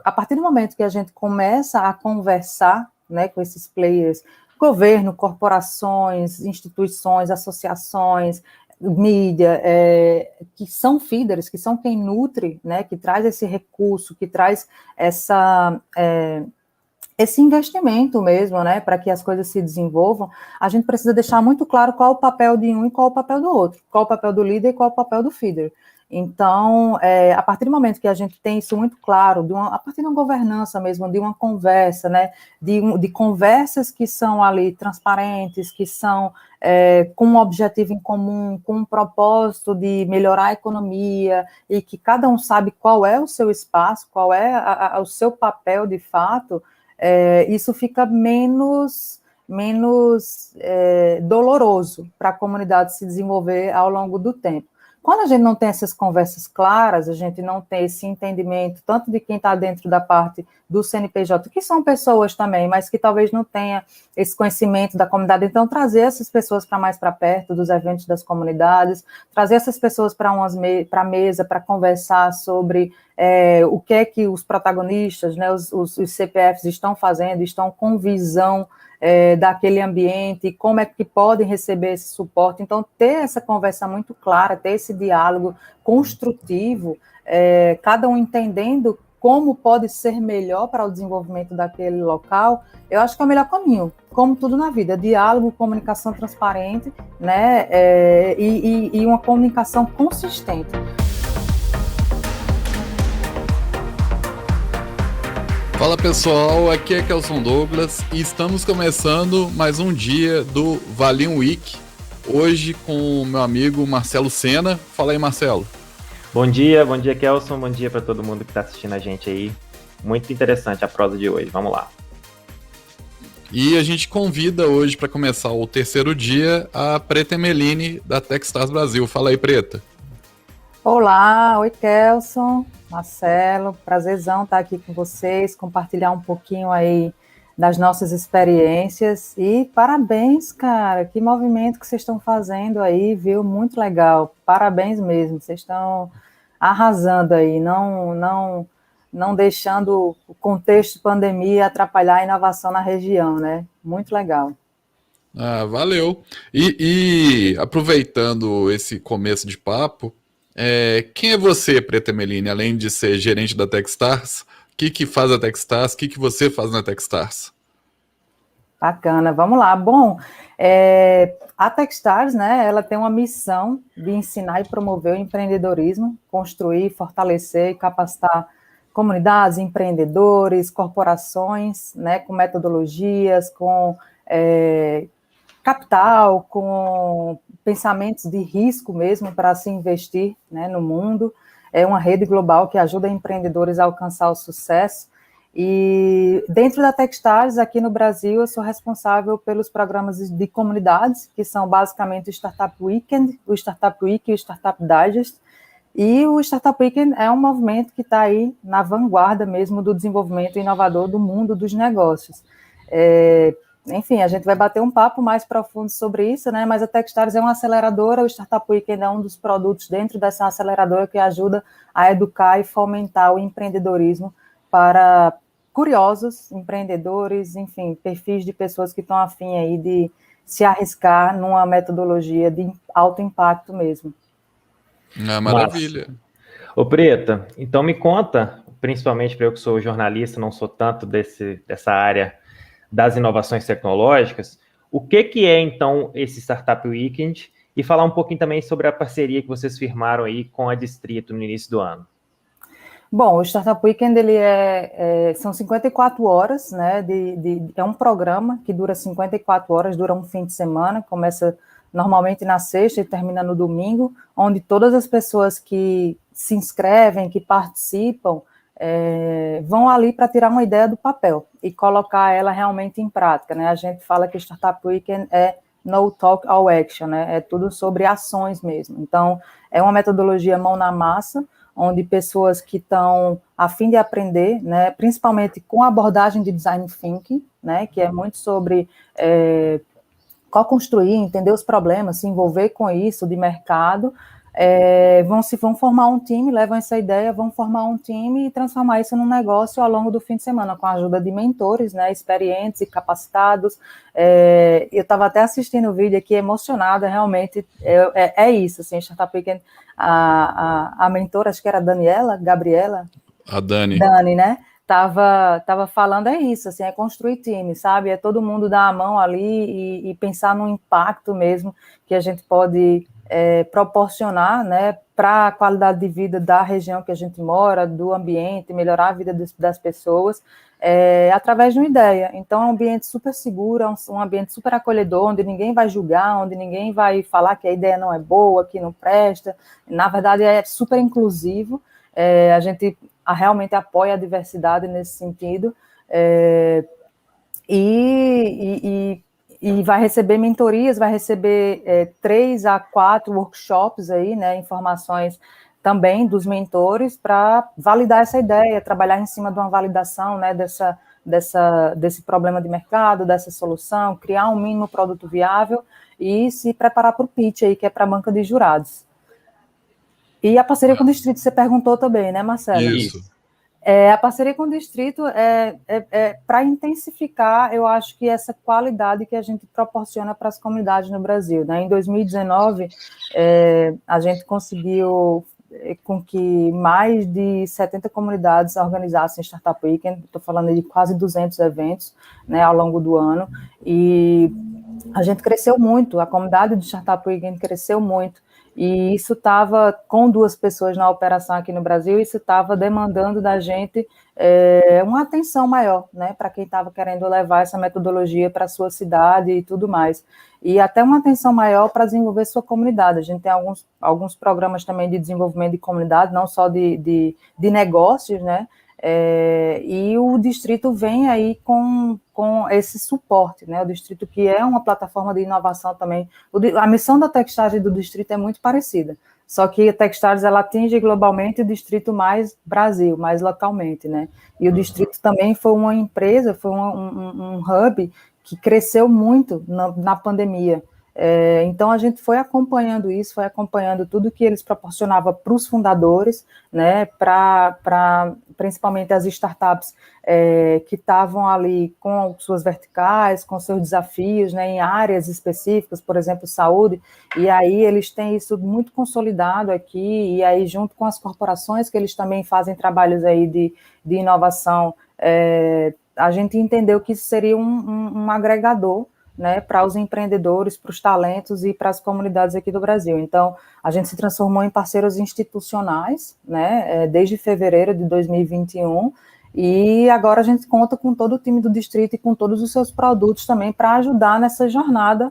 a partir do momento que a gente começa a conversar, né, com esses players, governo, corporações, instituições, associações, mídia, que são feeders, que são quem nutre, né, que traz esse recurso, que traz esse investimento mesmo, né, para que as coisas se desenvolvam, a gente precisa deixar muito claro qual o papel de um e qual o papel do outro, qual o papel do líder e qual o papel do feeder. Então, a partir do momento que a gente tem isso muito claro, a partir de uma governança mesmo, de uma conversa, né, de conversas que são ali transparentes, que são com um objetivo em comum, com um propósito de melhorar a economia, e que cada um sabe qual é o seu espaço, qual é o seu papel de fato, isso fica menos doloroso para a comunidade se desenvolver ao longo do tempo. Quando a gente não tem essas conversas claras, a gente não tem esse entendimento, tanto de quem está dentro da parte do CNPJ, que são pessoas também, mas que talvez não tenha esse conhecimento da comunidade, então trazer essas pessoas para perto dos eventos das comunidades, trazer essas pessoas para a mesa, para conversar sobre o que é que os protagonistas, né, os CPFs estão fazendo, estão com visão daquele ambiente, como é que podem receber esse suporte. Então, ter essa conversa muito clara, ter esse diálogo construtivo, cada um entendendo como pode ser melhor para o desenvolvimento daquele local, eu acho que é o melhor caminho, como tudo na vida, diálogo, comunicação transparente, né, e uma comunicação consistente. Fala pessoal, aqui é Kelson Douglas e estamos começando mais um dia do Valim Week, hoje com o meu amigo Marcelo Sena. Fala aí, Marcelo. Bom dia Kelson, bom dia para todo mundo que está assistindo a gente aí. Muito interessante a prosa de hoje, vamos lá. E a gente convida hoje para começar o terceiro dia a Preta Emeline da Techstars Brasil. Fala aí, Preta. Olá, oi Kelson, Marcelo, prazerzão estar aqui com vocês, compartilhar um pouquinho aí das nossas experiências e parabéns, cara, que movimento que vocês estão fazendo aí, viu, muito legal, parabéns mesmo, vocês estão arrasando aí, não deixando o contexto de pandemia atrapalhar a inovação na região, né, muito legal. Ah, valeu. E aproveitando esse começo de papo, quem é você, Preta Emeline, além de ser gerente da Techstars? O que faz a Techstars? O que você faz na Techstars? Bacana, vamos lá. Bom, a Techstars, né, ela tem uma missão de ensinar e promover o empreendedorismo, construir, fortalecer e capacitar comunidades, empreendedores, corporações, né, com metodologias, com capital, com pensamentos de risco mesmo para se investir, né, no mundo. É uma rede global que ajuda empreendedores a alcançar o sucesso. E dentro da Techstars, aqui no Brasil, eu sou responsável pelos programas de comunidades, que são basicamente o Startup Weekend, o Startup Week e o Startup Digest. E o Startup Weekend é um movimento que está aí na vanguarda mesmo do desenvolvimento inovador do mundo dos negócios. Enfim, a gente vai bater um papo mais profundo sobre isso, né? Mas a Techstars é uma aceleradora, o Startup Weekend é um dos produtos dentro dessa aceleradora que ajuda a educar e fomentar o empreendedorismo para curiosos, empreendedores, enfim, perfis de pessoas que estão afim aí de se arriscar numa metodologia de alto impacto mesmo. Ah, maravilha. Ô Preta, então me conta, principalmente para eu que sou jornalista, não sou tanto dessa área das inovações tecnológicas, o que é então esse Startup Weekend e falar um pouquinho também sobre a parceria que vocês firmaram aí com a Distrito no início do ano. Bom, o Startup Weekend ele são 54 horas, né? É um programa que dura 54 horas, dura um fim de semana, começa normalmente na sexta e termina no domingo, onde todas as pessoas que se inscrevem, que participam, vão ali para tirar uma ideia do papel e colocar ela realmente em prática, né? A gente fala que o Startup Weekend é no talk, all action, né? É tudo sobre ações mesmo. Então, é uma metodologia mão na massa, onde pessoas que estão a fim de aprender, né, principalmente com a abordagem de design thinking, né, que é muito sobre co-construir, entender os problemas, se envolver com isso de mercado, vão formar um time, levam essa ideia, vão formar um time e transformar isso num negócio ao longo do fim de semana, com a ajuda de mentores, né, experientes e capacitados. Eu estava até assistindo o vídeo aqui, emocionada, realmente, é isso, assim, Startup Weekend, a mentora, acho que era a Gabriela? A Dani. Dani, né? Tava falando, é isso, assim, é construir time, sabe? É todo mundo dar a mão ali e pensar no impacto mesmo que a gente pode proporcionar, né, para a qualidade de vida da região que a gente mora, do ambiente, melhorar a vida das pessoas, através de uma ideia. Então, é um ambiente super seguro, é um ambiente super acolhedor, onde ninguém vai julgar, onde ninguém vai falar que a ideia não é boa, que não presta. Na verdade, é super inclusivo. A gente realmente apoia a diversidade nesse sentido, e vai receber mentorias, vai receber 3 a 4 workshops aí, né, informações também dos mentores para validar essa ideia, trabalhar em cima de uma validação, né, desse problema de mercado, dessa solução, criar um mínimo produto viável e se preparar para o pitch aí, que é para a banca de jurados. E a parceria com o Distrito, você perguntou também, né, Marcelo? Isso. A parceria com o Distrito para intensificar, eu acho que essa qualidade que a gente proporciona para as comunidades no Brasil, né? Em 2019, a gente conseguiu com que mais de 70 comunidades organizassem Startup Weekend, estou falando de quase 200 eventos, né, ao longo do ano, e a gente cresceu muito, a comunidade do Startup Weekend cresceu muito, e isso estava, com 2 pessoas na operação aqui no Brasil, isso estava demandando da gente uma atenção maior, né, para quem estava querendo levar essa metodologia para a sua cidade e tudo mais. E até uma atenção maior para desenvolver sua comunidade. A gente tem alguns programas também de desenvolvimento de comunidade, não só de negócios, né, e o Distrito vem aí com esse suporte, né? O Distrito, que é uma plataforma de inovação também. A missão da Techstars e do Distrito é muito parecida, só que a Techstars ela atinge globalmente o Distrito mais Brasil, mais localmente, né? E o Distrito também foi uma empresa, foi um hub que cresceu muito na pandemia. Então, a gente foi acompanhando isso, foi acompanhando tudo que eles proporcionavam para os fundadores, né, principalmente as startups que estavam ali com suas verticais, com seus desafios, né, em áreas específicas, por exemplo, saúde, e aí eles têm isso muito consolidado aqui, e aí junto com as corporações, que eles também fazem trabalhos aí de inovação, a gente entendeu que isso seria um agregador, né, para os empreendedores, para os talentos e para as comunidades aqui do Brasil. Então, a gente se transformou em parceiros institucionais, né, desde fevereiro de 2021, e agora a gente conta com todo o time do Distrito e com todos os seus produtos também para ajudar nessa jornada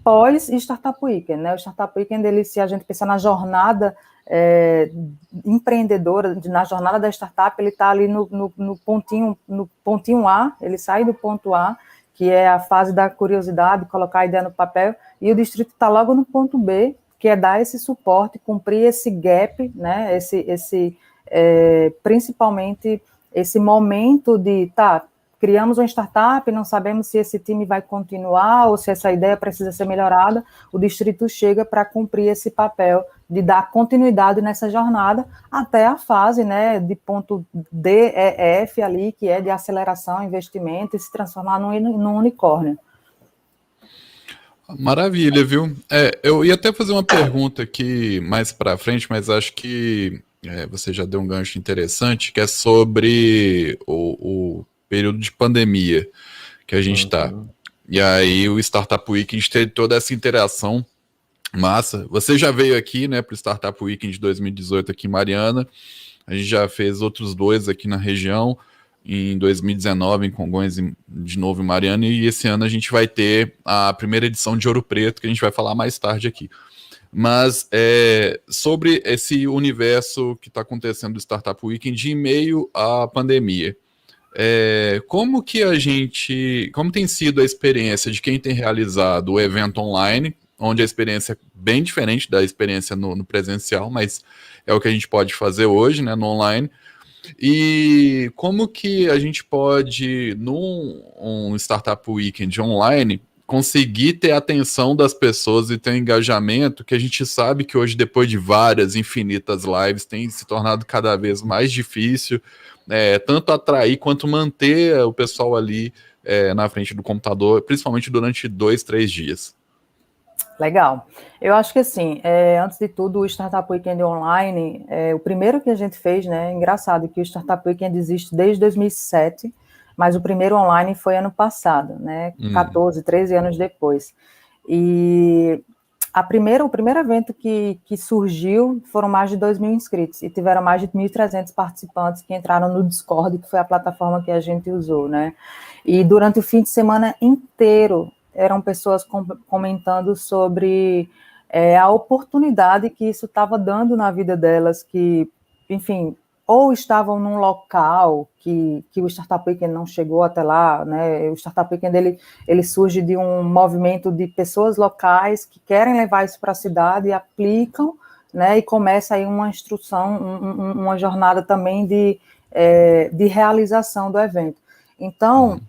pós-Startup Weekend, né? O Startup Weekend, se a gente pensar na jornada empreendedora, na jornada da startup, ele está ali no pontinho A, ele sai do ponto A, que é a fase da curiosidade, colocar a ideia no papel, e o Distrito está logo no ponto B, que é dar esse suporte, cumprir esse gap, né, principalmente esse momento de, criamos uma startup, não sabemos se esse time vai continuar ou se essa ideia precisa ser melhorada, o Distrito chega para cumprir esse papel de dar continuidade nessa jornada até a fase, né, de ponto D, E, F ali, que é de aceleração, investimento e se transformar num unicórnio. Maravilha, viu? Eu ia até fazer uma pergunta aqui mais para frente, mas acho que você já deu um gancho interessante, que é sobre o período de pandemia que a gente está. E aí o Startup Weekend teve toda essa interação massa. Você já veio aqui, né, para o Startup Weekend de 2018 aqui em Mariana. A gente já fez outros 2 aqui na região, em 2019 em Congonhas, de novo em Mariana, e esse ano a gente vai ter a primeira edição de Ouro Preto, que a gente vai falar mais tarde aqui. Mas sobre esse universo que está acontecendo do Startup Weekend em meio à pandemia, como tem sido a experiência de quem tem realizado o evento online, onde a experiência é bem diferente da experiência no presencial, mas é o que a gente pode fazer hoje, né, no online, e como que a gente pode, num Startup Weekend online, conseguir ter a atenção das pessoas e ter um engajamento que a gente sabe que hoje, depois de várias infinitas lives, tem se tornado cada vez mais difícil, tanto atrair quanto manter o pessoal ali na frente do computador, principalmente durante 2, 3 dias. Legal. Eu acho que assim, antes de tudo, o Startup Weekend Online, o primeiro que a gente fez, né, engraçado que o Startup Weekend existe desde 2007, mas o primeiro online foi ano passado, né, 14, 13 anos depois. E o primeiro evento que surgiu foram mais de 2.000 inscritos e tiveram mais de 1.300 participantes que entraram no Discord, que foi a plataforma que a gente usou, né, e durante o fim de semana inteiro, eram pessoas comentando sobre a oportunidade que isso estava dando na vida delas, que, enfim, ou estavam num local que o Startup Weekend não chegou até lá, né? O Startup Weekend, ele surge de um movimento de pessoas locais que querem levar isso para a cidade e aplicam, né? E começa aí uma instrução, uma jornada também de realização do evento. Então,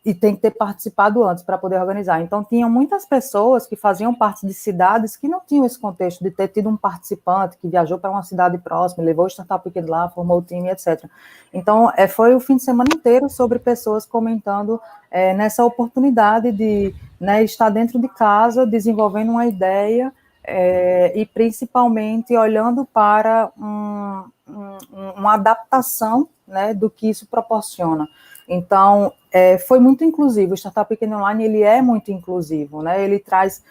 e tem que ter participado antes para poder organizar. Então, tinham muitas pessoas que faziam parte de cidades que não tinham esse contexto de ter tido um participante que viajou para uma cidade próxima, levou o Startup Weekend lá, formou o time, etc. Então, foi o fim de semana inteiro sobre pessoas comentando nessa oportunidade de, né, estar dentro de casa, desenvolvendo uma ideia e, principalmente, olhando para uma adaptação, né, do que isso proporciona. Então, foi muito inclusivo. O Startup Weekend Online, ele é muito inclusivo, né? Ele traz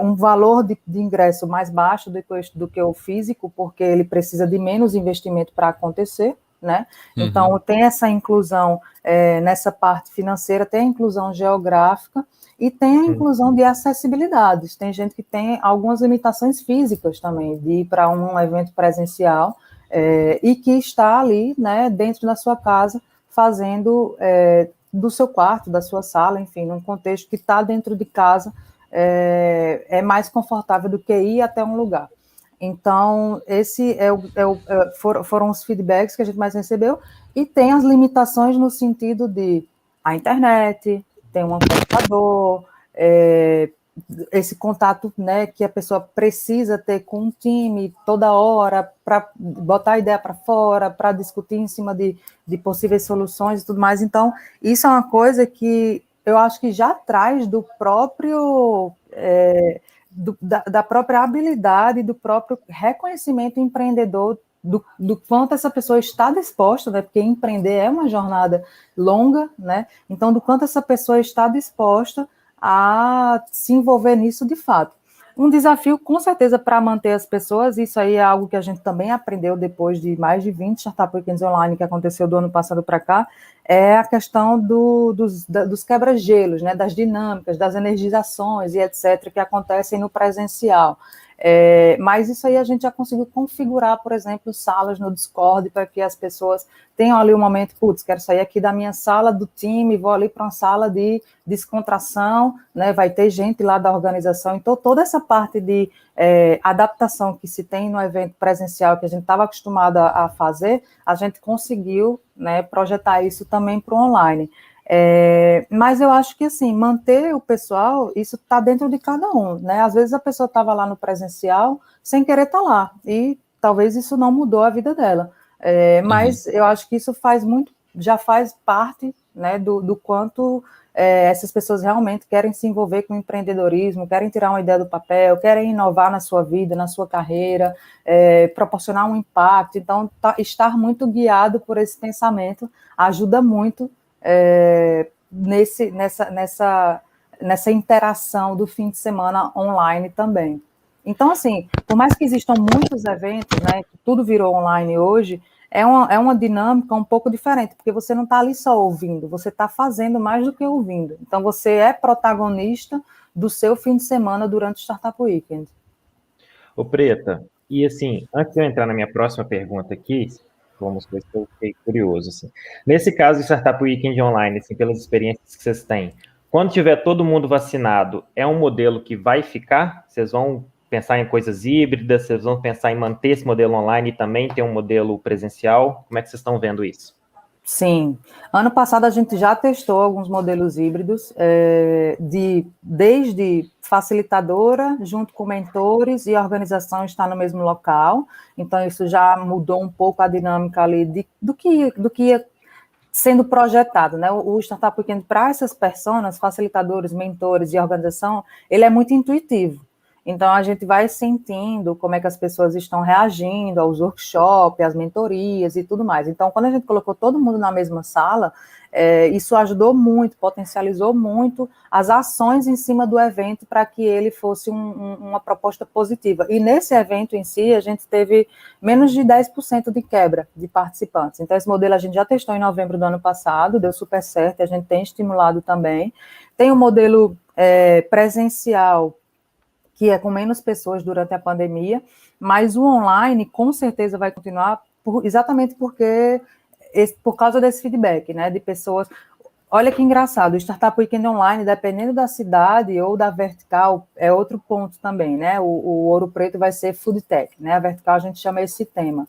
um valor de ingresso mais baixo do que o físico, porque ele precisa de menos investimento para acontecer, né? Então, tem essa inclusão nessa parte financeira, tem a inclusão geográfica e tem a inclusão de acessibilidades. Tem gente que tem algumas limitações físicas também, de ir para um evento presencial e que está ali, né, dentro da sua casa, fazendo do seu quarto, da sua sala, enfim, num contexto que está dentro de casa, é mais confortável do que ir até um lugar. Então, esse foram os feedbacks que a gente mais recebeu, e tem as limitações no sentido de a internet, tem um computador, esse contato, né, que a pessoa precisa ter com um time toda hora para botar a ideia para fora, para discutir em cima de possíveis soluções e tudo mais. Então, isso é uma coisa que eu acho que já traz do próprio da própria habilidade, do próprio reconhecimento empreendedor, do quanto essa pessoa está disposta, né, porque empreender é uma jornada longa, né, então do quanto essa pessoa está disposta a se envolver nisso de fato. Um desafio, com certeza, para manter as pessoas, isso aí é algo que a gente também aprendeu depois de mais de 20 Startup Weekends Online que aconteceu do ano passado para cá, é a questão dos quebra-gelos, né, das dinâmicas, das energizações e etc., que acontecem no presencial. Mas isso aí a gente já conseguiu configurar, por exemplo, salas no Discord para que as pessoas tenham ali um momento, putz, quero sair aqui da minha sala do time, vou ali para uma sala de descontração, né, vai ter gente lá da organização. Então, toda essa parte de adaptação que se tem no evento presencial, que a gente estava acostumado a fazer, a gente conseguiu, né, projetar isso também para o online. Mas eu acho que, assim, manter o pessoal, isso está dentro de cada um, né? Às vezes a pessoa estava lá no presencial sem querer estar lá, e talvez isso não mudou a vida dela. Mas eu acho que isso já faz parte, né, do quanto essas pessoas realmente querem se envolver com o empreendedorismo, querem tirar uma ideia do papel, querem inovar na sua vida, na sua carreira, proporcionar um impacto. Então, estar muito guiado por esse pensamento ajuda muito nessa interação do fim de semana online também. Então, assim, por mais que existam muitos eventos, né, que tudo virou online hoje, é uma dinâmica um pouco diferente, porque você não está ali só ouvindo, você está fazendo mais do que ouvindo. Então, você é protagonista do seu fim de semana durante o Startup Weekend. Ô, Preta, e assim, antes de eu entrar na minha próxima pergunta aqui, vamos ver se eu fiquei curioso, assim. Nesse caso, o Startup Weekend Online, assim, pelas experiências que vocês têm, quando tiver todo mundo vacinado, é um modelo que vai ficar? Vocês vão pensar em coisas híbridas? Vocês vão pensar em manter esse modelo online e também ter um modelo presencial? Como é que vocês estão vendo isso? Sim. Ano passado a gente já testou alguns modelos híbridos, desde facilitadora, junto com mentores e a organização está no mesmo local. Então, isso já mudou um pouco a dinâmica ali do que ia sendo projetado, né? O Startup Weekend, para essas pessoas, facilitadores, mentores e organização, ele é muito intuitivo. Então, a gente vai sentindo como é que as pessoas estão reagindo aos workshops, às mentorias e tudo mais. Então, quando a gente colocou todo mundo na mesma sala, isso ajudou muito, potencializou muito as ações em cima do evento para que ele fosse uma proposta positiva. E nesse evento em si, a gente teve menos de 10% de quebra de participantes. Então, esse modelo a gente já testou em novembro do ano passado, deu super certo, a gente tem estimulado também. Tem o modelo presencial, que é com menos pessoas durante a pandemia, mas o online com certeza vai continuar, exatamente por causa desse feedback, né, de pessoas. Olha que engraçado, o Startup Weekend Online, dependendo da cidade ou da vertical, é outro ponto também, né, o Ouro Preto vai ser Food Tech, né, a vertical a gente chama esse tema,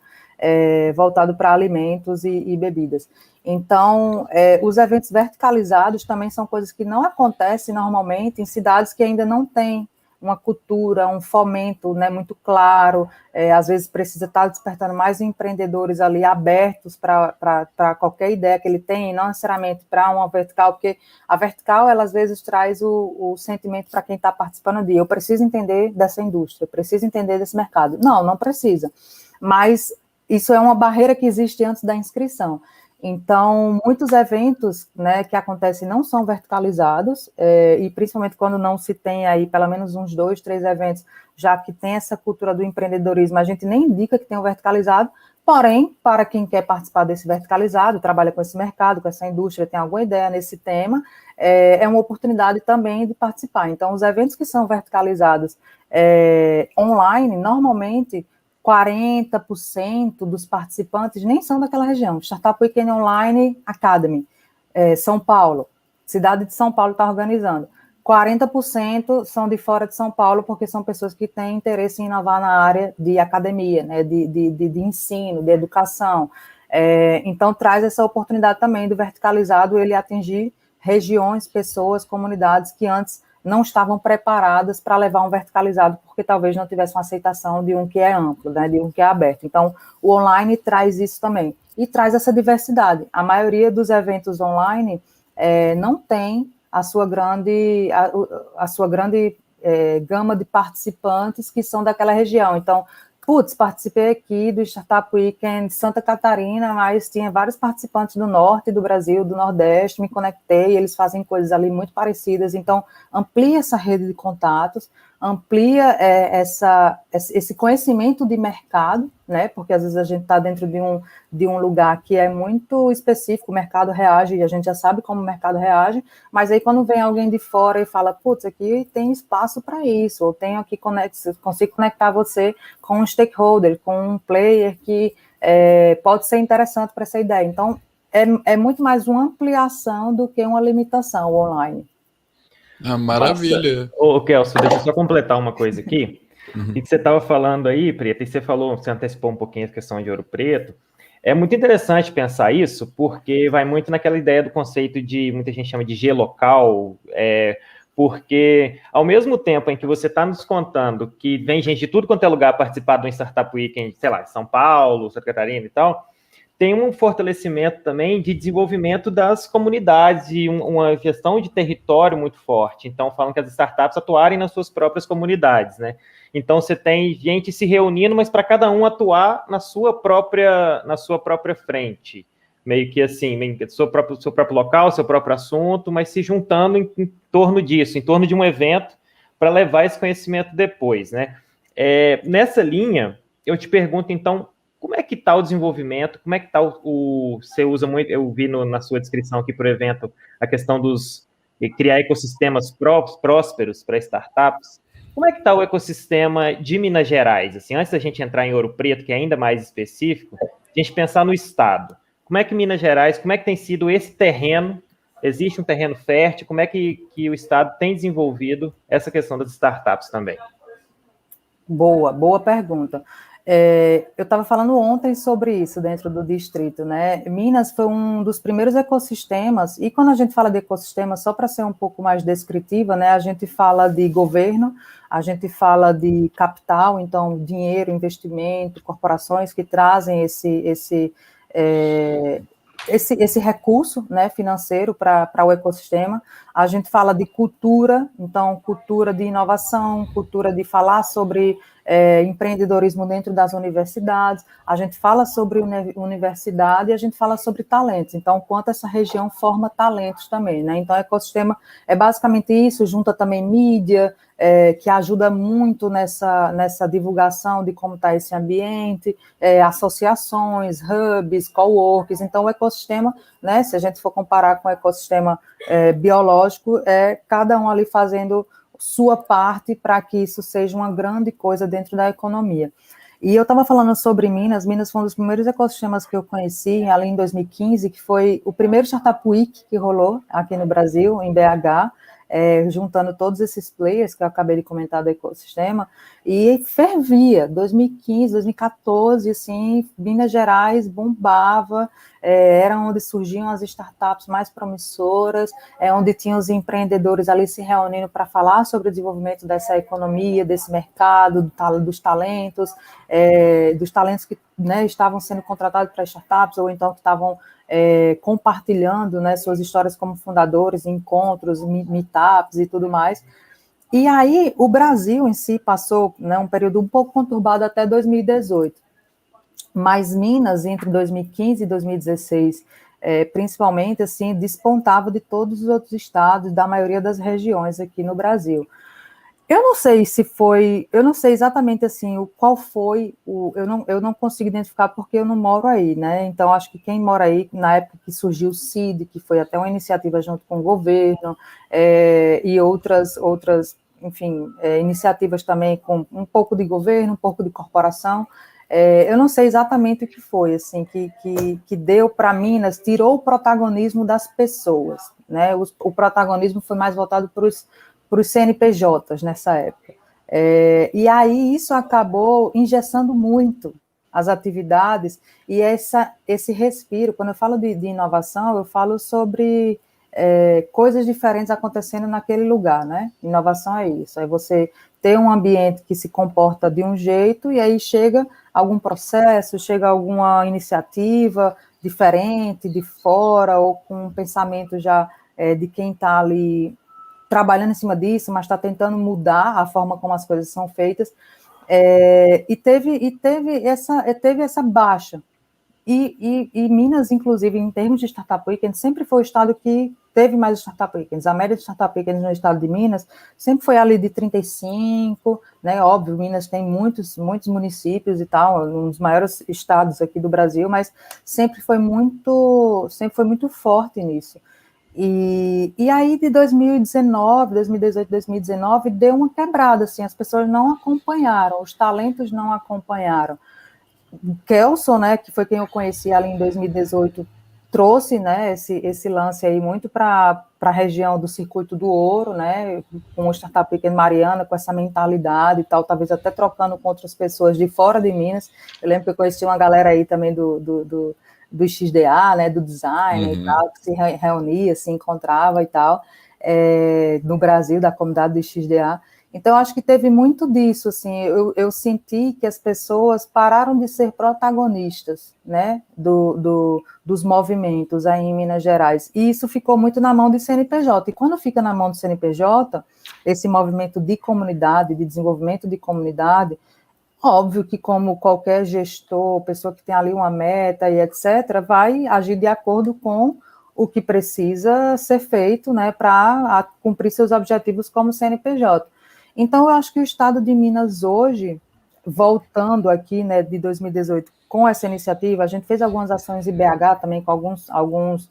voltado para alimentos e bebidas. Então, os eventos verticalizados também são coisas que não acontecem normalmente em cidades que ainda não têm uma cultura, um fomento, né, muito claro, às vezes precisa estar despertando mais empreendedores ali abertos para qualquer ideia que ele tem, não necessariamente para uma vertical, porque a vertical, ela às vezes traz o sentimento para quem está participando de eu preciso entender dessa indústria, eu preciso entender desse mercado. Não precisa, mas isso é uma barreira que existe antes da inscrição. Então, muitos eventos, né, que acontecem não são verticalizados, e principalmente quando não se tem aí pelo menos uns 2, 3 eventos, já que tem essa cultura do empreendedorismo, a gente nem indica que tem um verticalizado, porém, para quem quer participar desse verticalizado, trabalha com esse mercado, com essa indústria, tem alguma ideia nesse tema, é uma oportunidade também de participar. Então, os eventos que são verticalizados online, normalmente 40% dos participantes nem são daquela região. Startup Weekend Online Academy, São Paulo, cidade de São Paulo está organizando. 40% são de fora de São Paulo, porque são pessoas que têm interesse em inovar na área de academia, né, de ensino, de educação. Então, traz essa oportunidade também do verticalizado, ele atingir regiões, pessoas, comunidades que antes não estavam preparadas para levar um verticalizado, porque talvez não tivesse uma aceitação de um que é amplo, né, de um que é aberto. Então, o online traz isso também, e traz essa diversidade. A maioria dos eventos online não tem a sua grande gama de participantes que são daquela região. Então, participei aqui do Startup Weekend de Santa Catarina, mas tinha vários participantes do norte do Brasil, do Nordeste, me conectei, eles fazem coisas ali muito parecidas, então amplia essa rede de contatos, amplia esse conhecimento de mercado, né, porque às vezes a gente está dentro de um lugar que é muito específico, o mercado reage, e a gente já sabe como o mercado reage, mas aí quando vem alguém de fora e fala, aqui tem espaço para isso, ou tenho aqui, consigo conectar você com um stakeholder, com um player que pode ser interessante para essa ideia. Então, é muito mais uma ampliação do que uma limitação online. Ah, maravilha. Ô, Kelso, deixa eu só completar uma coisa aqui. E que você estava falando aí, Preta, e você antecipou um pouquinho a questão de Ouro Preto. É muito interessante pensar isso, porque vai muito naquela ideia do conceito de, muita gente chama de G-local, porque ao mesmo tempo em que você está nos contando que vem gente de tudo quanto é lugar participar do Startup Weekend, sei lá, São Paulo, Santa Catarina e tal, tem um fortalecimento também de desenvolvimento das comunidades e uma gestão de território muito forte. Então, falam que as startups atuarem nas suas próprias comunidades, né? Então, você tem gente se reunindo, mas para cada um atuar na sua própria frente. Meio que assim, seu próprio local, seu próprio assunto, mas se juntando em torno disso, em torno de um evento, para levar esse conhecimento depois, né? Nessa linha, eu te pergunto, então, como é que está o desenvolvimento? Como é que está você usa muito, eu vi na sua descrição aqui para o evento, a questão de criar ecossistemas prósperos para startups. Como é que está o ecossistema de Minas Gerais? Assim, antes da gente entrar em Ouro Preto, que é ainda mais específico, a gente pensar no estado. Como é que Minas Gerais, como é que tem sido esse terreno? Existe um terreno fértil? Como é que o estado tem desenvolvido essa questão das startups também? Boa pergunta. Eu estava falando ontem sobre isso dentro do distrito, né? Minas foi um dos primeiros ecossistemas, e quando a gente fala de ecossistema, só para ser um pouco mais descritiva, né? A gente fala de governo, a gente fala de capital, então dinheiro, investimento, corporações que trazem esse recurso, né, financeiro para o ecossistema. A gente fala de cultura, então cultura de inovação, cultura de falar sobre empreendedorismo dentro das universidades, a gente fala sobre universidade e a gente fala sobre talentos, então quanto essa região forma talentos também, né? Então o ecossistema é basicamente isso, junta também mídia, que ajuda muito nessa divulgação de como está esse ambiente, associações, hubs, coworks, então o ecossistema, né, se a gente for comparar com o ecossistema biológico, cada um ali fazendo sua parte para que isso seja uma grande coisa dentro da economia. E eu estava falando sobre Minas foi um dos primeiros ecossistemas que eu conheci, ali em 2015, que foi o primeiro Startup Week que rolou aqui no Brasil, em BH, juntando todos esses players que eu acabei de comentar do ecossistema, e fervia, 2015, 2014, assim, Minas Gerais bombava, era onde surgiam as startups mais promissoras, onde tinham os empreendedores ali se reunindo para falar sobre o desenvolvimento dessa economia, desse mercado, dos talentos que, né, estavam sendo contratados para startups, ou então que estavam compartilhando, né, suas histórias como fundadores, encontros, meetups e tudo mais. E aí o Brasil em si passou, né, um período um pouco conturbado até 2018, mas Minas, entre 2015 e 2016, principalmente, assim, despontava de todos os outros estados, da maioria das regiões aqui no Brasil. Eu não sei se foi, eu não sei exatamente assim qual foi eu não consigo identificar porque eu não moro aí, né? Então acho que quem mora aí, na época que surgiu o CID, que foi até uma iniciativa junto com o governo, e outras, enfim, iniciativas também com um pouco de governo, um pouco de corporação. Eu não sei exatamente o que foi, assim, que deu para Minas, tirou o protagonismo das pessoas, né? O protagonismo foi mais voltado para os CNPJs nessa época. E aí isso acabou engessando muito as atividades e esse respiro. Quando eu falo de inovação, eu falo sobre coisas diferentes acontecendo naquele lugar, né? Inovação é isso, é você ter um ambiente que se comporta de um jeito e aí chega algum processo, chega alguma iniciativa diferente, de fora, ou com um pensamento já de quem está ali trabalhando em cima disso, mas está tentando mudar a forma como as coisas são feitas, e teve essa baixa. E Minas, inclusive, em termos de Startup Weekend, sempre foi o estado que teve mais Startup Weekends. A média de Startup Weekends no estado de Minas sempre foi ali de 35, né? Óbvio, Minas tem muitos municípios e tal, um dos maiores estados aqui do Brasil, mas sempre foi muito forte nisso. E aí, de 2019, 2018, 2019, deu uma quebrada, assim, as pessoas não acompanharam, os talentos não acompanharam. Kelson, né, que foi quem eu conheci ali em 2018, trouxe, né, esse lance aí muito para a região do Circuito do Ouro, né, com o Startup Weekend Mariana, com essa mentalidade e tal, talvez até trocando com outras pessoas de fora de Minas. Eu lembro que eu conheci uma galera aí também do XDA, né, do design e tal, que se reunia, se encontrava e tal, no Brasil, da comunidade do XDA. Então, acho que teve muito disso, assim, eu senti que as pessoas pararam de ser protagonistas, né, dos movimentos aí em Minas Gerais, e isso ficou muito na mão do CNPJ, e quando fica na mão do CNPJ, esse movimento de comunidade, de desenvolvimento de comunidade, óbvio que como qualquer gestor, pessoa que tem ali uma meta e etc., vai agir de acordo com o que precisa ser feito, né, para cumprir seus objetivos como CNPJ. Então, eu acho que o Estado de Minas hoje, voltando aqui, né, de 2018, com essa iniciativa, a gente fez algumas ações em BH também com alguns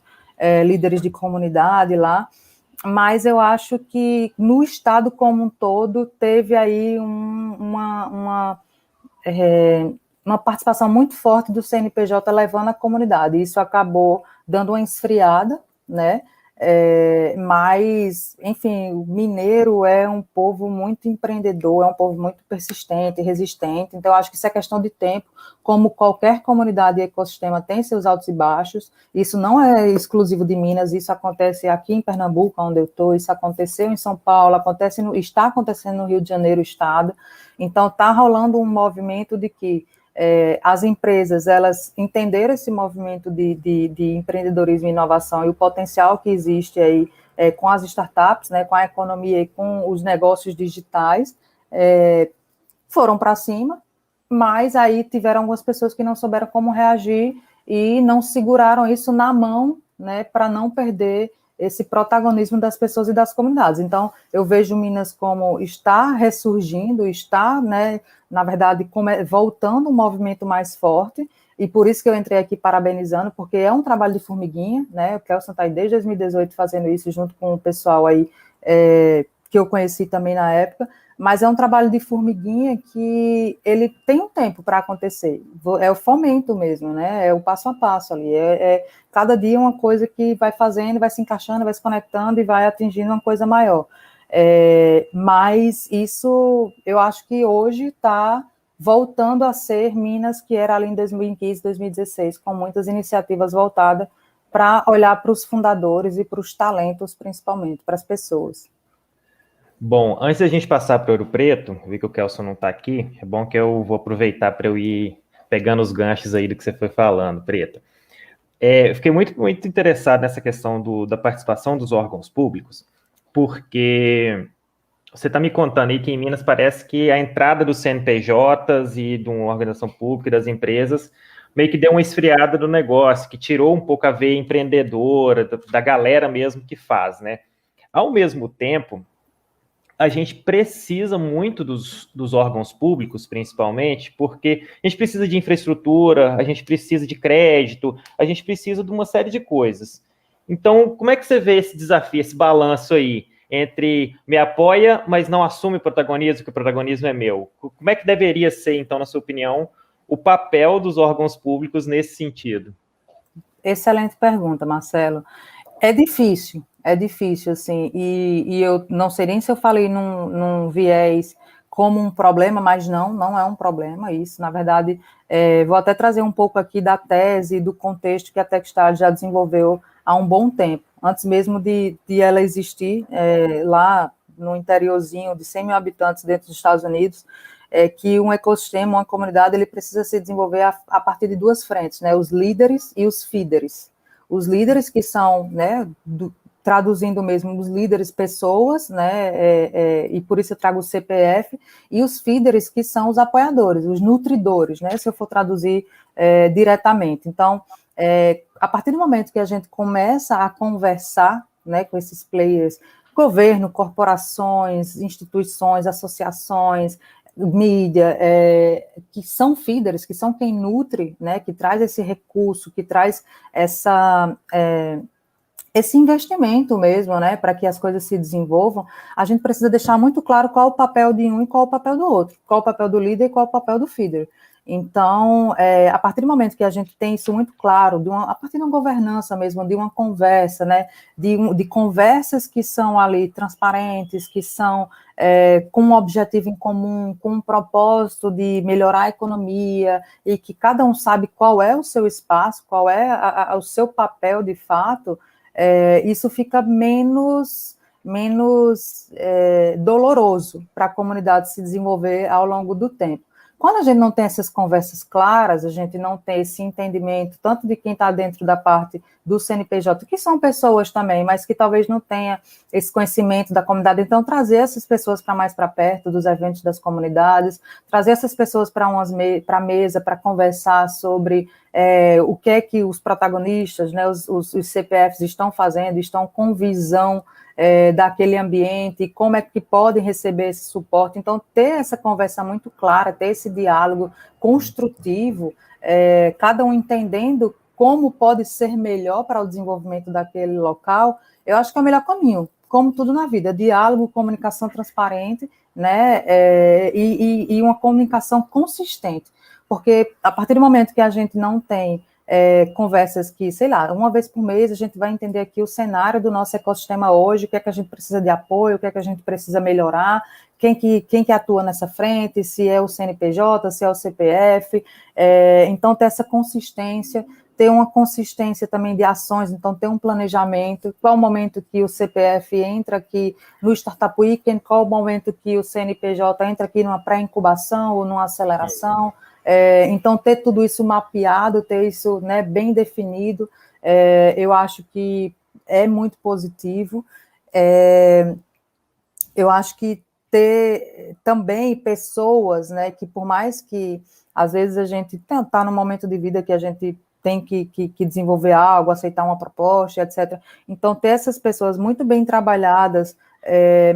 líderes de comunidade lá, mas eu acho que no Estado como um todo teve aí uma participação muito forte do CNPJ levando a comunidade. Isso acabou dando uma esfriada, né? Mas, enfim, o mineiro é um povo muito empreendedor, é um povo muito persistente, resistente, então eu acho que isso é questão de tempo, como qualquer comunidade e ecossistema tem seus altos e baixos, isso não é exclusivo de Minas, isso acontece aqui em Pernambuco, onde eu estou, isso aconteceu em São Paulo, está acontecendo no Rio de Janeiro, estado, então está rolando um movimento de que as empresas, elas entenderam esse movimento de empreendedorismo e inovação e o potencial que existe aí com as startups, né, com a economia e com os negócios digitais, foram para cima, mas aí tiveram algumas pessoas que não souberam como reagir e não seguraram isso na mão, né, para não perder esse protagonismo das pessoas e das comunidades. Então, eu vejo Minas como está ressurgindo, está, né, na verdade, voltando um movimento mais forte, e por isso que eu entrei aqui parabenizando, porque é um trabalho de formiguinha, né, o Kelson está aí desde 2018 fazendo isso junto com o pessoal aí, que eu conheci também na época, mas é um trabalho de formiguinha que ele tem um tempo para acontecer, é o fomento mesmo, né, é o passo a passo ali, cada dia uma coisa que vai fazendo, vai se encaixando, vai se conectando e vai atingindo uma coisa maior. Mas isso, eu acho que hoje está voltando a ser Minas, que era ali em 2015, 2016, com muitas iniciativas voltadas para olhar para os fundadores e para os talentos, principalmente, para as pessoas. Bom, antes da gente passar para Ouro Preto, vi que o Kelson não está aqui, é bom que eu vou aproveitar para eu ir pegando os ganchos aí do que você foi falando, Preto. Eu fiquei muito, muito interessado nessa questão da participação dos órgãos públicos, porque você está me contando aí que em Minas parece que a entrada dos CNPJs e de uma organização pública e das empresas meio que deu uma esfriada do negócio, que tirou um pouco a veia empreendedora, da galera mesmo que faz, né? Ao mesmo tempo, a gente precisa muito dos órgãos públicos, principalmente, porque a gente precisa de infraestrutura, a gente precisa de crédito, a gente precisa de uma série de coisas. Então, como é que você vê esse desafio, esse balanço aí, entre me apoia, mas não assume protagonismo, que o protagonismo é meu? Como é que deveria ser, então, na sua opinião, o papel dos órgãos públicos nesse sentido? Excelente pergunta, Marcelo. É difícil, assim, e eu não sei nem se eu falei num viés como um problema, mas não é um problema isso, na verdade, vou até trazer um pouco aqui da tese, do contexto que a Techstars já desenvolveu há um bom tempo, antes mesmo de ela existir, lá no interiorzinho de 100 mil habitantes dentro dos Estados Unidos, que um ecossistema, uma comunidade, ele precisa se desenvolver a partir de duas frentes, né, os líderes e os feeders. Os líderes que são, né, traduzindo mesmo, os líderes pessoas, né, e por isso eu trago o CPF, e os feeders que são os apoiadores, os nutridores, né, se eu for traduzir diretamente. Então, a partir do momento que a gente começa a conversar, né, com esses players, governo, corporações, instituições, associações, mídia, que são feeders, que são quem nutre, né, que traz esse recurso, que traz esse investimento mesmo, né, para que as coisas se desenvolvam, a gente precisa deixar muito claro qual o papel de um e qual o papel do outro, qual o papel do líder e qual o papel do feeder. Então, a partir do momento que a gente tem isso muito claro, a partir de uma governança mesmo, de uma conversa, né, de conversas que são ali transparentes, que são com um objetivo em comum, com um propósito de melhorar a economia, e que cada um sabe qual é o seu espaço, qual é o seu papel de fato, isso fica menos doloroso para a comunidade se desenvolver ao longo do tempo. Quando a gente não tem essas conversas claras, a gente não tem esse entendimento, tanto de quem está dentro da parte do CNPJ, que são pessoas também, mas que talvez não tenha esse conhecimento da comunidade, então trazer essas pessoas para mais para perto dos eventos das comunidades, trazer essas pessoas para a mesa, para conversar sobre o que é que os protagonistas, né, os CPFs estão fazendo, estão com visão daquele ambiente, como é que podem receber esse suporte. Então, ter essa conversa muito clara, ter esse diálogo construtivo, cada um entendendo como pode ser melhor para o desenvolvimento daquele local, eu acho que é o melhor caminho, como tudo na vida, diálogo, comunicação transparente, né, e uma comunicação consistente, porque a partir do momento que a gente não tem conversas que, sei lá, uma vez por mês a gente vai entender aqui o cenário do nosso ecossistema hoje, o que é que a gente precisa de apoio, o que é que a gente precisa melhorar, quem que atua nessa frente, se é o CNPJ, se é o CPF, então ter essa consistência, ter uma consistência também de ações, então ter um planejamento, qual o momento que o CPF entra aqui no Startup Weekend, qual o momento que o CNPJ entra aqui numa pré-incubação ou numa aceleração, então ter tudo isso mapeado, ter isso, né, bem definido, eu acho que é muito positivo. Eu acho que ter também pessoas, né, que por mais que às vezes a gente está num momento de vida que a gente tem que desenvolver algo, aceitar uma proposta, etc. Então, ter essas pessoas muito bem trabalhadas